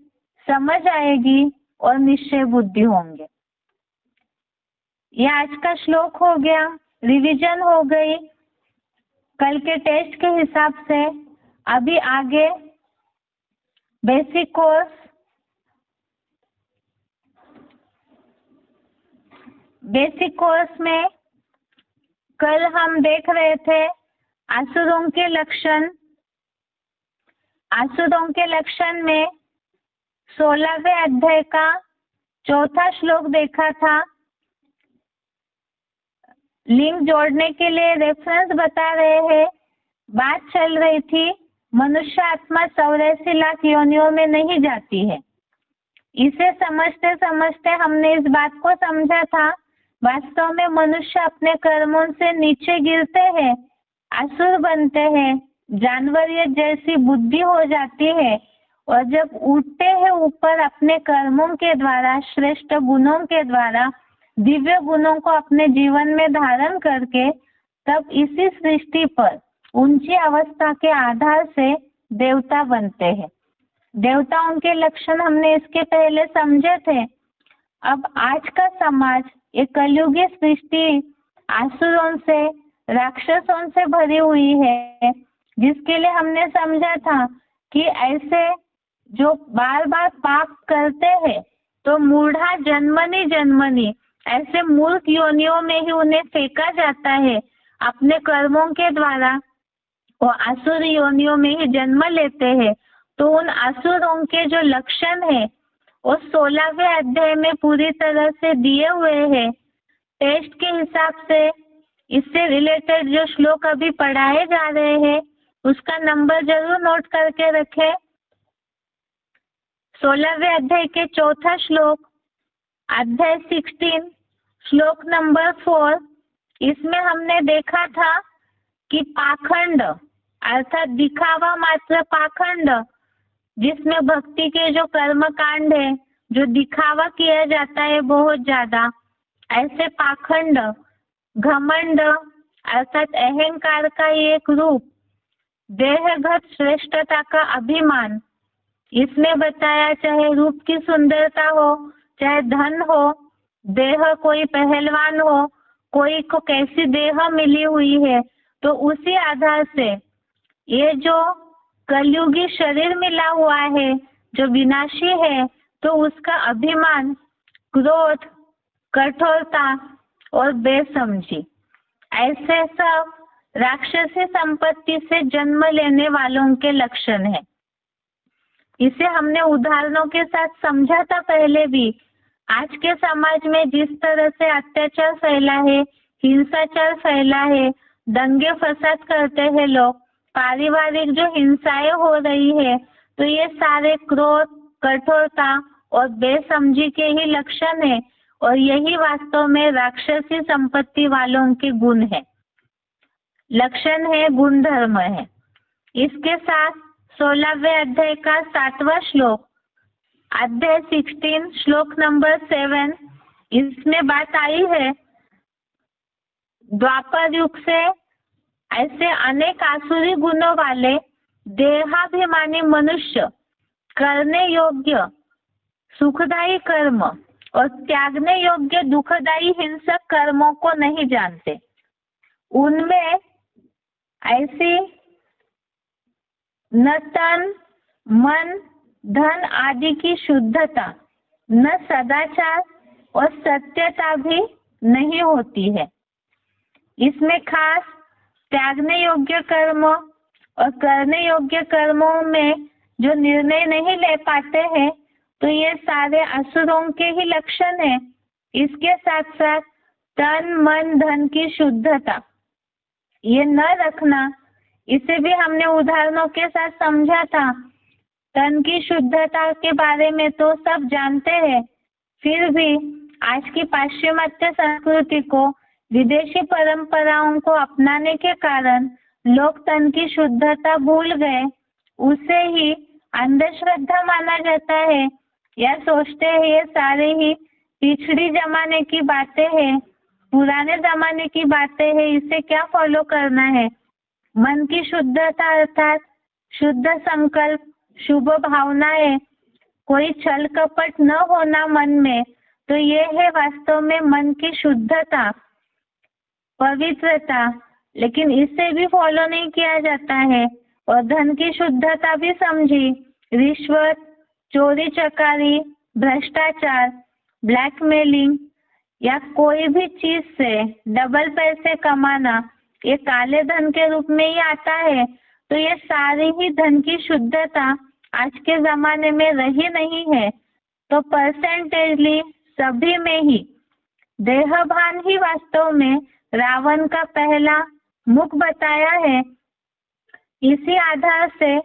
[SPEAKER 1] समझ आएगी और निश्चय बुद्धि होंगे। ये आज का श्लोक हो गया, रिवीजन हो गई कल के टेस्ट के हिसाब से। अभी आगे बेसिक कोर्स, बेसिक कोर्स में कल हम देख रहे थे आसुरों के लक्षण। आसुरों के लक्षण में 16वें अध्याय का 4था श्लोक देखा था। लिंक जोड़ने के लिए रेफरेंस बता रहे हैं। बात चल रही थी मनुष्य आत्मा 84 लाख योनियों में नहीं जाती है। इसे समझते समझते हमने इस बात को समझा था वास्तव में मनुष्य अपने कर्मों से नीचे गिरते हैं, असुर बनते हैं, जानवरियत जैसी बुद्धि हो जाती है और जब उठते हैं ऊपर अपने कर्मों के द्वारा, श्रेष्ठ गुणों के द्वारा, दिव्य गुणों को अपने जीवन में धारण करके, तब इसी सृष्टि पर ऊंची अवस्था के आधार से देवता बनते हैं। देवताओं के लक्षण हमने इसके पहले समझे थे। अब आज का समाज एक कलयुगी सृष्टि आसुरों से, राक्षसों से भरी हुई है, जिसके लिए हमने समझा था कि ऐसे जो बार बार पाप करते हैं तो मूढ़ा जन्मनी जन्मनी ऐसे मूर्ख योनियों में ही उन्हें फेंका जाता है अपने कर्मों के द्वारा, वो आसुर योनियों में ही जन्म लेते हैं। तो उन आसुरों के जो लक्षण है वो 16वें अध्याय में पूरी तरह से दिए हुए हैं। टेस्ट के हिसाब से इससे रिलेटेड जो श्लोक अभी पढ़ाए जा रहे हैं उसका नंबर जरूर नोट करके रखें। 16वें अध्याय के 4था श्लोक, अध्याय 16 श्लोक नंबर 4। इसमें हमने देखा था कि पाखंड अर्थात दिखावा मात्र पाखंड, जिसमें भक्ति के जो कर्म कांड है, जो दिखावा किया जाता है बहुत ज्यादा, ऐसे पाखंड, घमंड अर्थात अहंकार का एक रूप, देहगत श्रेष्ठता का अभिमान, इसमें बताया चाहे रूप की सुंदरता हो, चाहे धन हो, देह कोई पहलवान हो, कोई को कैसी देह मिली हुई है, तो उसी आधार से ये जो कलयुगी शरीर मिला हुआ है जो विनाशी है, तो उसका अभिमान, क्रोध, कठोरता और बेसमझी, ऐसे सब राक्षसी संपत्ति से जन्म लेने वालों के लक्षण है। इसे हमने उदाहरणों के साथ समझा था पहले भी। आज के समाज में जिस तरह से अत्याचार फैला है, हिंसाचार फैला है, दंगे फसाद करते हैं लोग, पारिवारिक जो हिंसाएं हो रही है, तो ये सारे क्रोध, कठोरता और बेसमझी के ही लक्षण है और यही वास्तव में राक्षसी संपत्ति वालों के गुण है, लक्षण है, गुण धर्म है। इसके साथ 16वें अध्याय का 7वां श्लोक, अध्याय 16 श्लोक नंबर 7, इसमें बात आई है द्वापर युग से ऐसे अनेक आसुरी गुणों वाले देहाभिमानी मनुष्य करने योग्य सुखदायी कर्म और त्यागने योग्य दुखदायी हिंसक कर्मों को नहीं जानते। उनमें ऐसी न तन, मन, धन आदि की शुद्धता, न सदाचार और सत्यता भी नहीं होती है। इसमें खास त्यागने योग्य कर्म और करने योग्य कर्मों में जो निर्णय नहीं ले पाते हैं, तो ये सारे असुरों के ही लक्षण है। इसके साथ साथ तन, मन, धन की शुद्धता ये न रखना, इसे भी हमने उदाहरणों के साथ समझा था। तन की शुद्धता के बारे में तो सब जानते हैं, फिर भी आज की पाश्चिमात्य संस्कृति को, विदेशी परंपराओं को अपनाने के कारण लोग तन की शुद्धता भूल गए। उसे ही अंधश्रद्धा माना जाता है या सोचते हैं ये सारे ही पिछड़ी जमाने की बातें हैं, पुराने जमाने की बातें हैं, इसे क्या फॉलो करना है। मन की शुद्धता अर्थात शुद्ध संकल्प, शुभ भावनाएं, कोई छल कपट न होना मन में, तो ये है वास्तव में मन की शुद्धता, पवित्रता। लेकिन इसे भी फॉलो नहीं किया जाता है। और धन की शुद्धता भी समझी, रिश्वत, चोरी चकारी, भ्रष्टाचार, ब्लैकमेलिंग या कोई भी चीज से डबल पैसे कमाना, ये काले धन के रूप में ही आता है। तो ये सारी ही धन की शुद्धता आज के जमाने में रही नहीं है। तो परसेंटेजली सभी में ही देहभान ही वास्तव में रावण का पहला मुख बताया है। इसी आधार से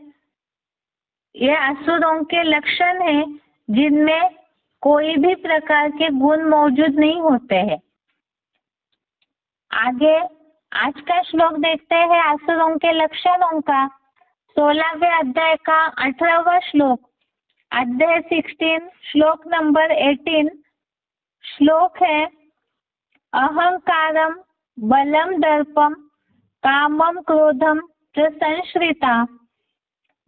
[SPEAKER 1] ये असुरों के लक्षण हैं जिनमें कोई भी प्रकार के गुण मौजूद नहीं होते हैं। आगे आज का श्लोक देखते हैं असुरों के लक्षणों का। 16वें अध्याय का 18वां श्लोक, अध्याय 16 श्लोक नंबर 18। श्लोक है अहंकारम बलम दर्पम कामम क्रोधम च संश्रिता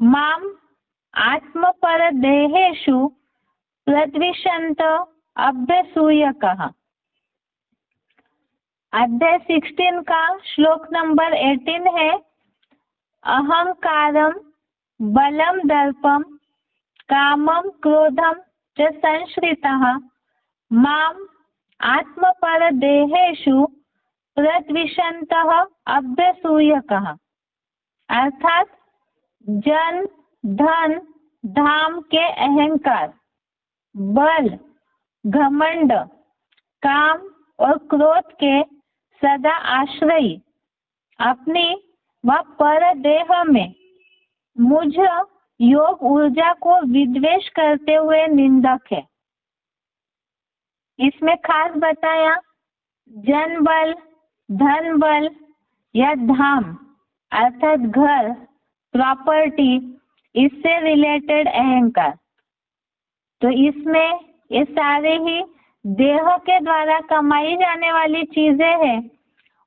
[SPEAKER 1] माम आत्मपर देहेषु प्रद्विषन्त अभ्यसूयकः। अध्याय 16 का श्लोक नंबर 18 है अहंकारम बलम दर्पम कामम क्रोधम च संश्रितः माम आत्मपर देहेषु प्रद्विषन्तः अभ्यसूयकः। अर्थात जन, धन, धाम के अहंकार, बल, घमंड, काम और क्रोध के सदा आश्रयी अपनी व पर देह में मुझ योग ऊर्जा को विद्वेष करते हुए निंदक है। इसमें खास बताया जन बल, धन बल या धाम अर्थात घर, प्रॉपर्टी, इससे रिलेटेड अहंकार। तो इसमें ये सारे ही देह के द्वारा कमाई जाने वाली चीजें हैं।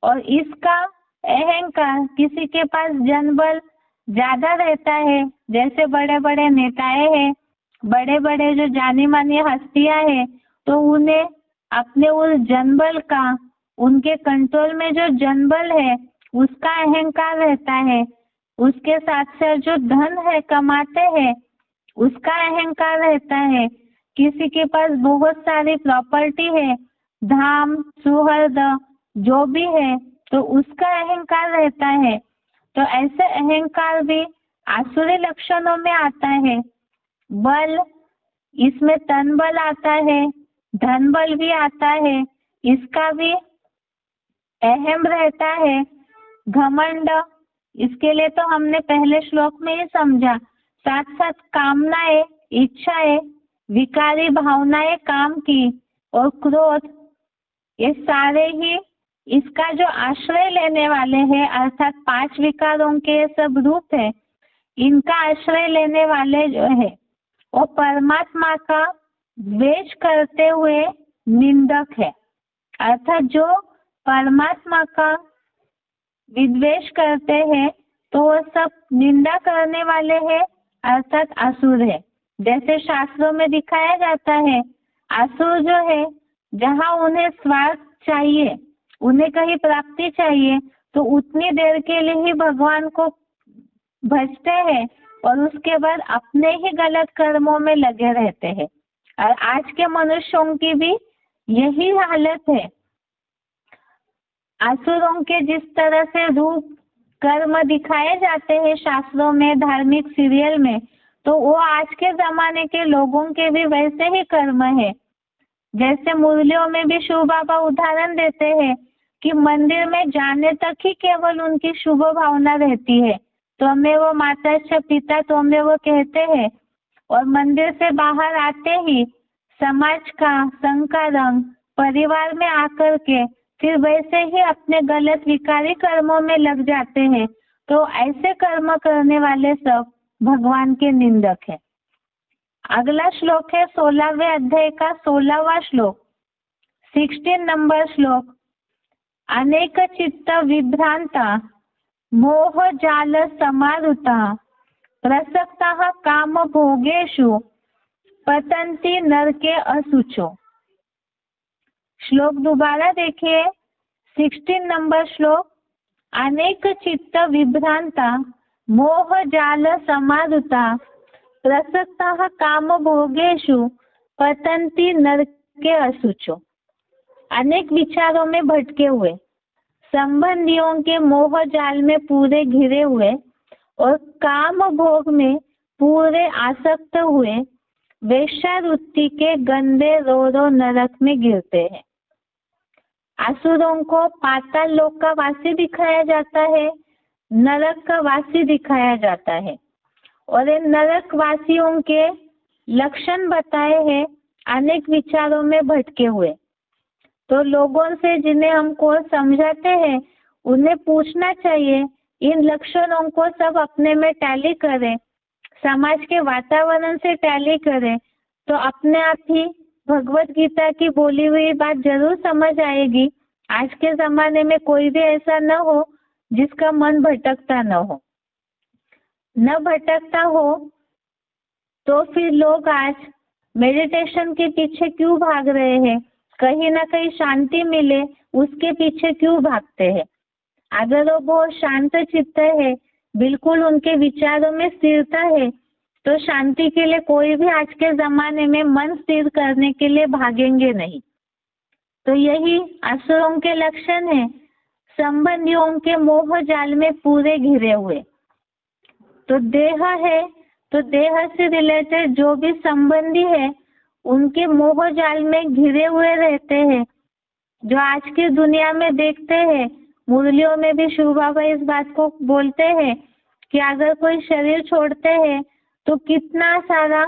[SPEAKER 1] और इसका अहंकार, किसी के पास जनबल ज्यादा रहता है, जैसे बड़े बड़े नेताएं हैं, बड़े बड़े जो जानी मानी हस्तियां हैं, तो उन्हें अपने उस जनबल का, उनके कंट्रोल में जो जनबल है उसका अहंकार रहता है। उसके साथ साथ जो धन है कमाते हैं उसका अहंकार रहता है। किसी के पास बहुत सारी प्रॉपर्टी है, धाम, सुहृद जो भी है, तो उसका अहंकार रहता है। तो ऐसे अहंकार भी आसुरी लक्षणों में आता है। बल, इसमें तन बल आता है, धन बल भी आता है, इसका भी अहम रहता है। घमंड, इसके लिए तो हमने पहले श्लोक में ही समझा। साथ साथ कामनाएं, इच्छाएं, विकारी भावनाएं काम की और क्रोध, ये सारे ही इसका जो आश्रय लेने वाले हैं, अर्थात 5 विकारों के सब रूप है, इनका आश्रय लेने वाले जो है वो परमात्मा का द्वेष करते हुए निंदक है। अर्थात जो परमात्मा का विद्वेष करते हैं तो वो सब निंदा करने वाले हैं, अर्थात असुर है। जैसे शास्त्रों में दिखाया जाता है, असुर जो है जहाँ उन्हें स्वार्थ चाहिए, उन्हें कहीं प्राप्ति चाहिए, तो उतनी देर के लिए ही भगवान को भजते हैं और उसके बाद अपने ही गलत कर्मों में लगे रहते हैं। और आज के मनुष्यों की भी यही हालत है। असुरों के जिस तरह से रूप कर्म दिखाए जाते हैं शास्त्रों में, धार्मिक सीरियल में, तो वो आज के जमाने के लोगों के भी वैसे ही कर्म है। जैसे मुरलियों में भी शिव बाबा उदाहरण देते हैं कि मंदिर में जाने तक ही केवल उनकी शुभ भावना रहती है, तो हमें वो माता पिता तो हमें वो कहते हैं, और मंदिर से बाहर आते ही समाज का, संघ का रंग, परिवार में आकर के फिर वैसे ही अपने गलत विकारी कर्मों में लग जाते हैं, तो ऐसे कर्म करने वाले सब भगवान के निंदक है। अगला श्लोक है 16वें अध्याय का 16वां श्लोक, 16 नंबर श्लोक। अनेक चित्त विभ्रांता मोह जाल समारुता प्रसक्ता काम भोगेषु पतंती नरके असुचो। श्लोक दोबारा देखिए, 16 नंबर श्लोक। अनेक चित्त विभ्रांता मोह जाल समारुता प्रसक्ता काम भोगेषु पतंती नरके असुचो। अनेक विचारों में भटके हुए, संबंधियों के मोह जाल में पूरे घिरे हुए और काम भोग में पूरे आसक्त हुए वेश्यावृत्ति के गंदे रोरो नरक में गिरते हैं। असुरों को पाताल लोक का वासी दिखाया जाता है, नरक का वासी दिखाया जाता है, और इन नरक वासियों के लक्षण बताए हैं अनेक विचारों में भटके हुए। तो लोगों से जिन्हें हमको समझाते हैं उन्हें पूछना चाहिए, इन लक्षणों को सब अपने में टैली करें, समाज के वातावरण से टैली करें, तो अपने आप ही भगवत गीता की बोली हुई बात जरूर समझ आएगी। आज के जमाने में कोई भी ऐसा न हो जिसका मन भटकता न हो। न भटकता हो तो फिर लोग आज मेडिटेशन के पीछे क्यों भाग रहे हैं? कहीं ना कहीं शांति मिले उसके पीछे क्यों भागते हैं? अगर वो बहुत शांत चित्त है, बिल्कुल उनके विचारों में स्थिरता है, तो शांति के लिए कोई भी आज के जमाने में मन स्थिर करने के लिए भागेंगे नहीं। तो यही असुरों के लक्षण है, संबंधियों के मोह जाल में पूरे घिरे हुए। तो देह है, तो देह से रिलेटेड जो भी संबंधी है उनके मोह जाल में घिरे हुए रहते हैं। जो आज की दुनिया में देखते हैं, मुरलियों में भी शिव बाबा इस बात को बोलते हैं कि अगर कोई शरीर छोड़ते हैं तो कितना सारा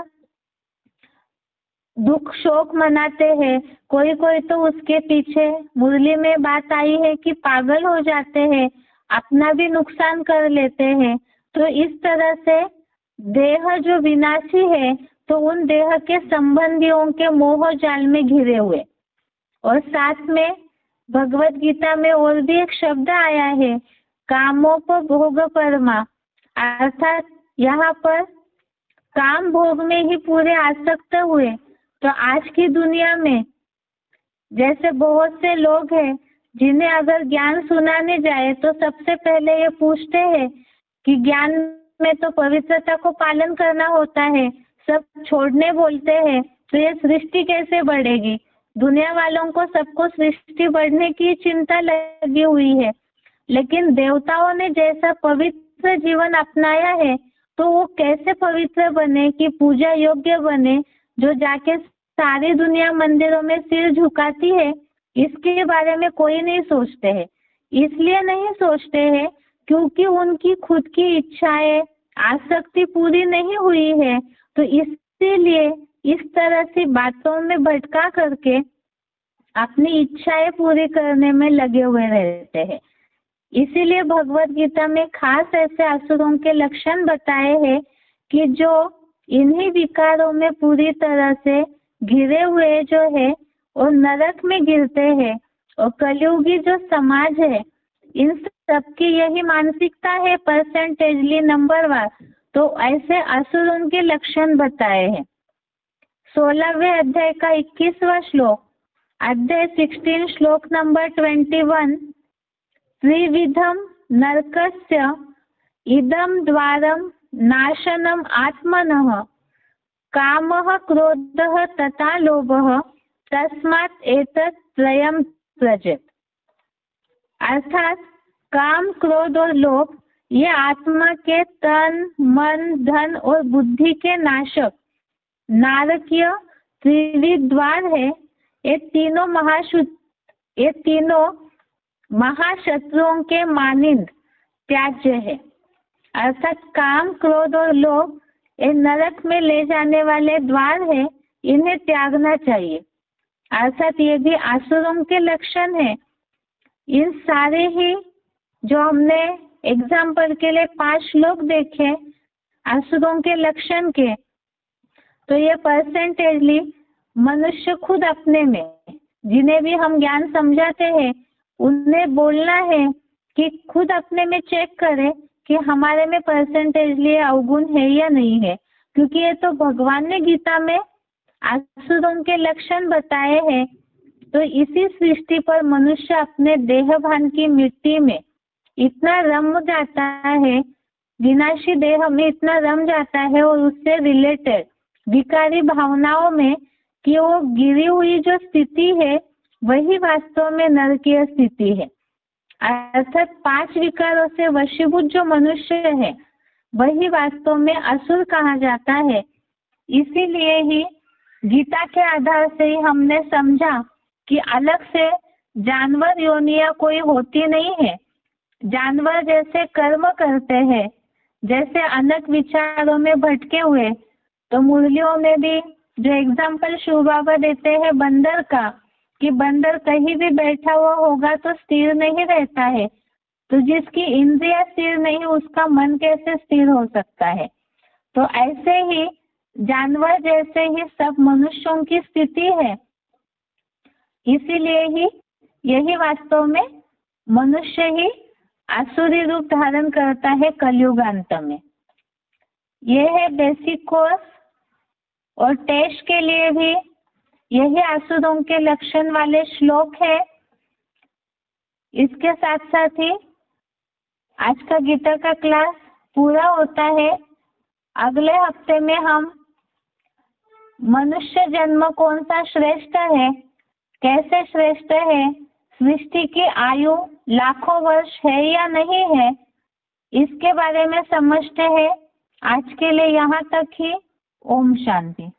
[SPEAKER 1] दुख शोक मनाते हैं। कोई कोई तो उसके पीछे मुरली में बात आई है कि पागल हो जाते हैं, अपना भी नुकसान कर लेते हैं। तो इस तरह से देह जो विनाशी है, तो उन देह के संबंधियों के मोह जाल में घिरे हुए। और साथ में भगवत गीता में और भी एक शब्द आया है, कामोपभोग परमा, अर्थात यहाँ पर काम भोग में ही पूरे आसक्त हुए। तो आज की दुनिया में जैसे बहुत से लोग हैं जिन्हें अगर ज्ञान सुनाने जाए तो सबसे पहले ये पूछते हैं कि ज्ञान में तो पवित्रता को पालन करना होता है, सब छोड़ने बोलते हैं, तो ये सृष्टि कैसे बढ़ेगी? दुनिया वालों को सबको सृष्टि बढ़ने की चिंता लगी हुई है, लेकिन देवताओं ने जैसा पवित्र जीवन अपनाया है तो वो कैसे पवित्र बने कि पूजा योग्य बने, जो जाके सारी दुनिया मंदिरों में सिर झुकाती है, इसके बारे में कोई नहीं सोचते हैं। इसलिए नहीं सोचते हैं क्योंकि उनकी खुद की इच्छाएं, आसक्ति पूरी नहीं हुई है। तो इसीलिए इस तरह से बातों में भटका करके अपनी इच्छाएं पूरी करने में लगे हुए रहते हैं। इसीलिए भगवत गीता में खास ऐसे असुरों के लक्षण बताए हैं कि जो इन्हीं विकारों में पूरी तरह से घिरे हुए जो है और नरक में गिरते हैं। और कलयुगी जो समाज है, इन सबकी यही मानसिकता है परसेंटेजली नंबरवार। तो ऐसे असुरों के लक्षण बताए हैं। 16वें अध्याय का 21वां श्लोक, अध्याय 16 श्लोक नंबर 21। त्रिविधम नरकस्य इदम द्वारम नाशनम आत्मनः कामः क्रोधः तथा लोभः तस्मात् एतत् त्रयम् त्यजेत्। अर्थात काम, क्रोध और लोभ ये आत्मा के तन, मन, धन और बुद्धि के नाशक नारकीय त्रिविध द्वार है। ये तीनों महाशत्रुओं के मानिंद त्याज्य है। अर्थात काम, क्रोध और लोभ ये नरक में ले जाने वाले द्वार है। इन्हें त्यागना चाहिए। अर्थात ये भी आसुरों के लक्षण है। इन सारे ही जो हमने एग्जाम्पल के लिए 5 श्लोक देखे आसुरों के लक्षण के, तो ये परसेंटेजली मनुष्य खुद अपने में, जिन्हें भी हम ज्ञान समझाते हैं उन्हें बोलना है कि खुद अपने में चेक करें कि हमारे में परसेंटेजली अवगुण है या नहीं है, क्योंकि ये तो भगवान ने गीता में आसुरों के लक्षण बताए हैं। तो इसी सृष्टि पर मनुष्य अपने देहभान की मिट्टी में इतना रम जाता है, विनाशी देह में इतना रम जाता है और उससे रिलेटेड विकारी भावनाओं में, कि वो गिरी हुई जो स्थिति है वही वास्तव में नरकीय स्थिति है। अर्थात 5 विकारों से वशीभूत जो मनुष्य है वही वास्तव में असुर कहा जाता है। इसीलिए ही गीता के आधार से ही हमने समझा कि अलग से जानवर योनियां कोई होती नहीं है। जानवर जैसे कर्म करते हैं, जैसे अनेक विचारों में भटके हुए, तो मुरलियों में भी जो एग्जाम्पल शिव बाबा देते हैं बंदर का, कि बंदर कहीं भी बैठा हुआ होगा तो स्थिर नहीं रहता है। तो जिसकी इंद्रिया स्थिर नहीं उसका मन कैसे स्थिर हो सकता है। तो ऐसे ही जानवर जैसे ही सब मनुष्यों की स्थिति है। इसीलिए ही यही वास्तव में मनुष्य ही आसुरी रूप धारण करता है कलयुगांत में। यह है बेसिक कोर्स, और टेस्ट के लिए भी यही आसुरों के लक्षण वाले श्लोक है। इसके साथ साथ ही आज का गीता का क्लास पूरा होता है। अगले हफ्ते में हम मनुष्य जन्म कौन सा श्रेष्ठ है, कैसे श्रेष्ठ है, सृष्टि की आयु लाखों वर्ष है या नहीं है, इसके बारे में समझते हैं। आज के लिए यहाँ तक ही। ओम शांति।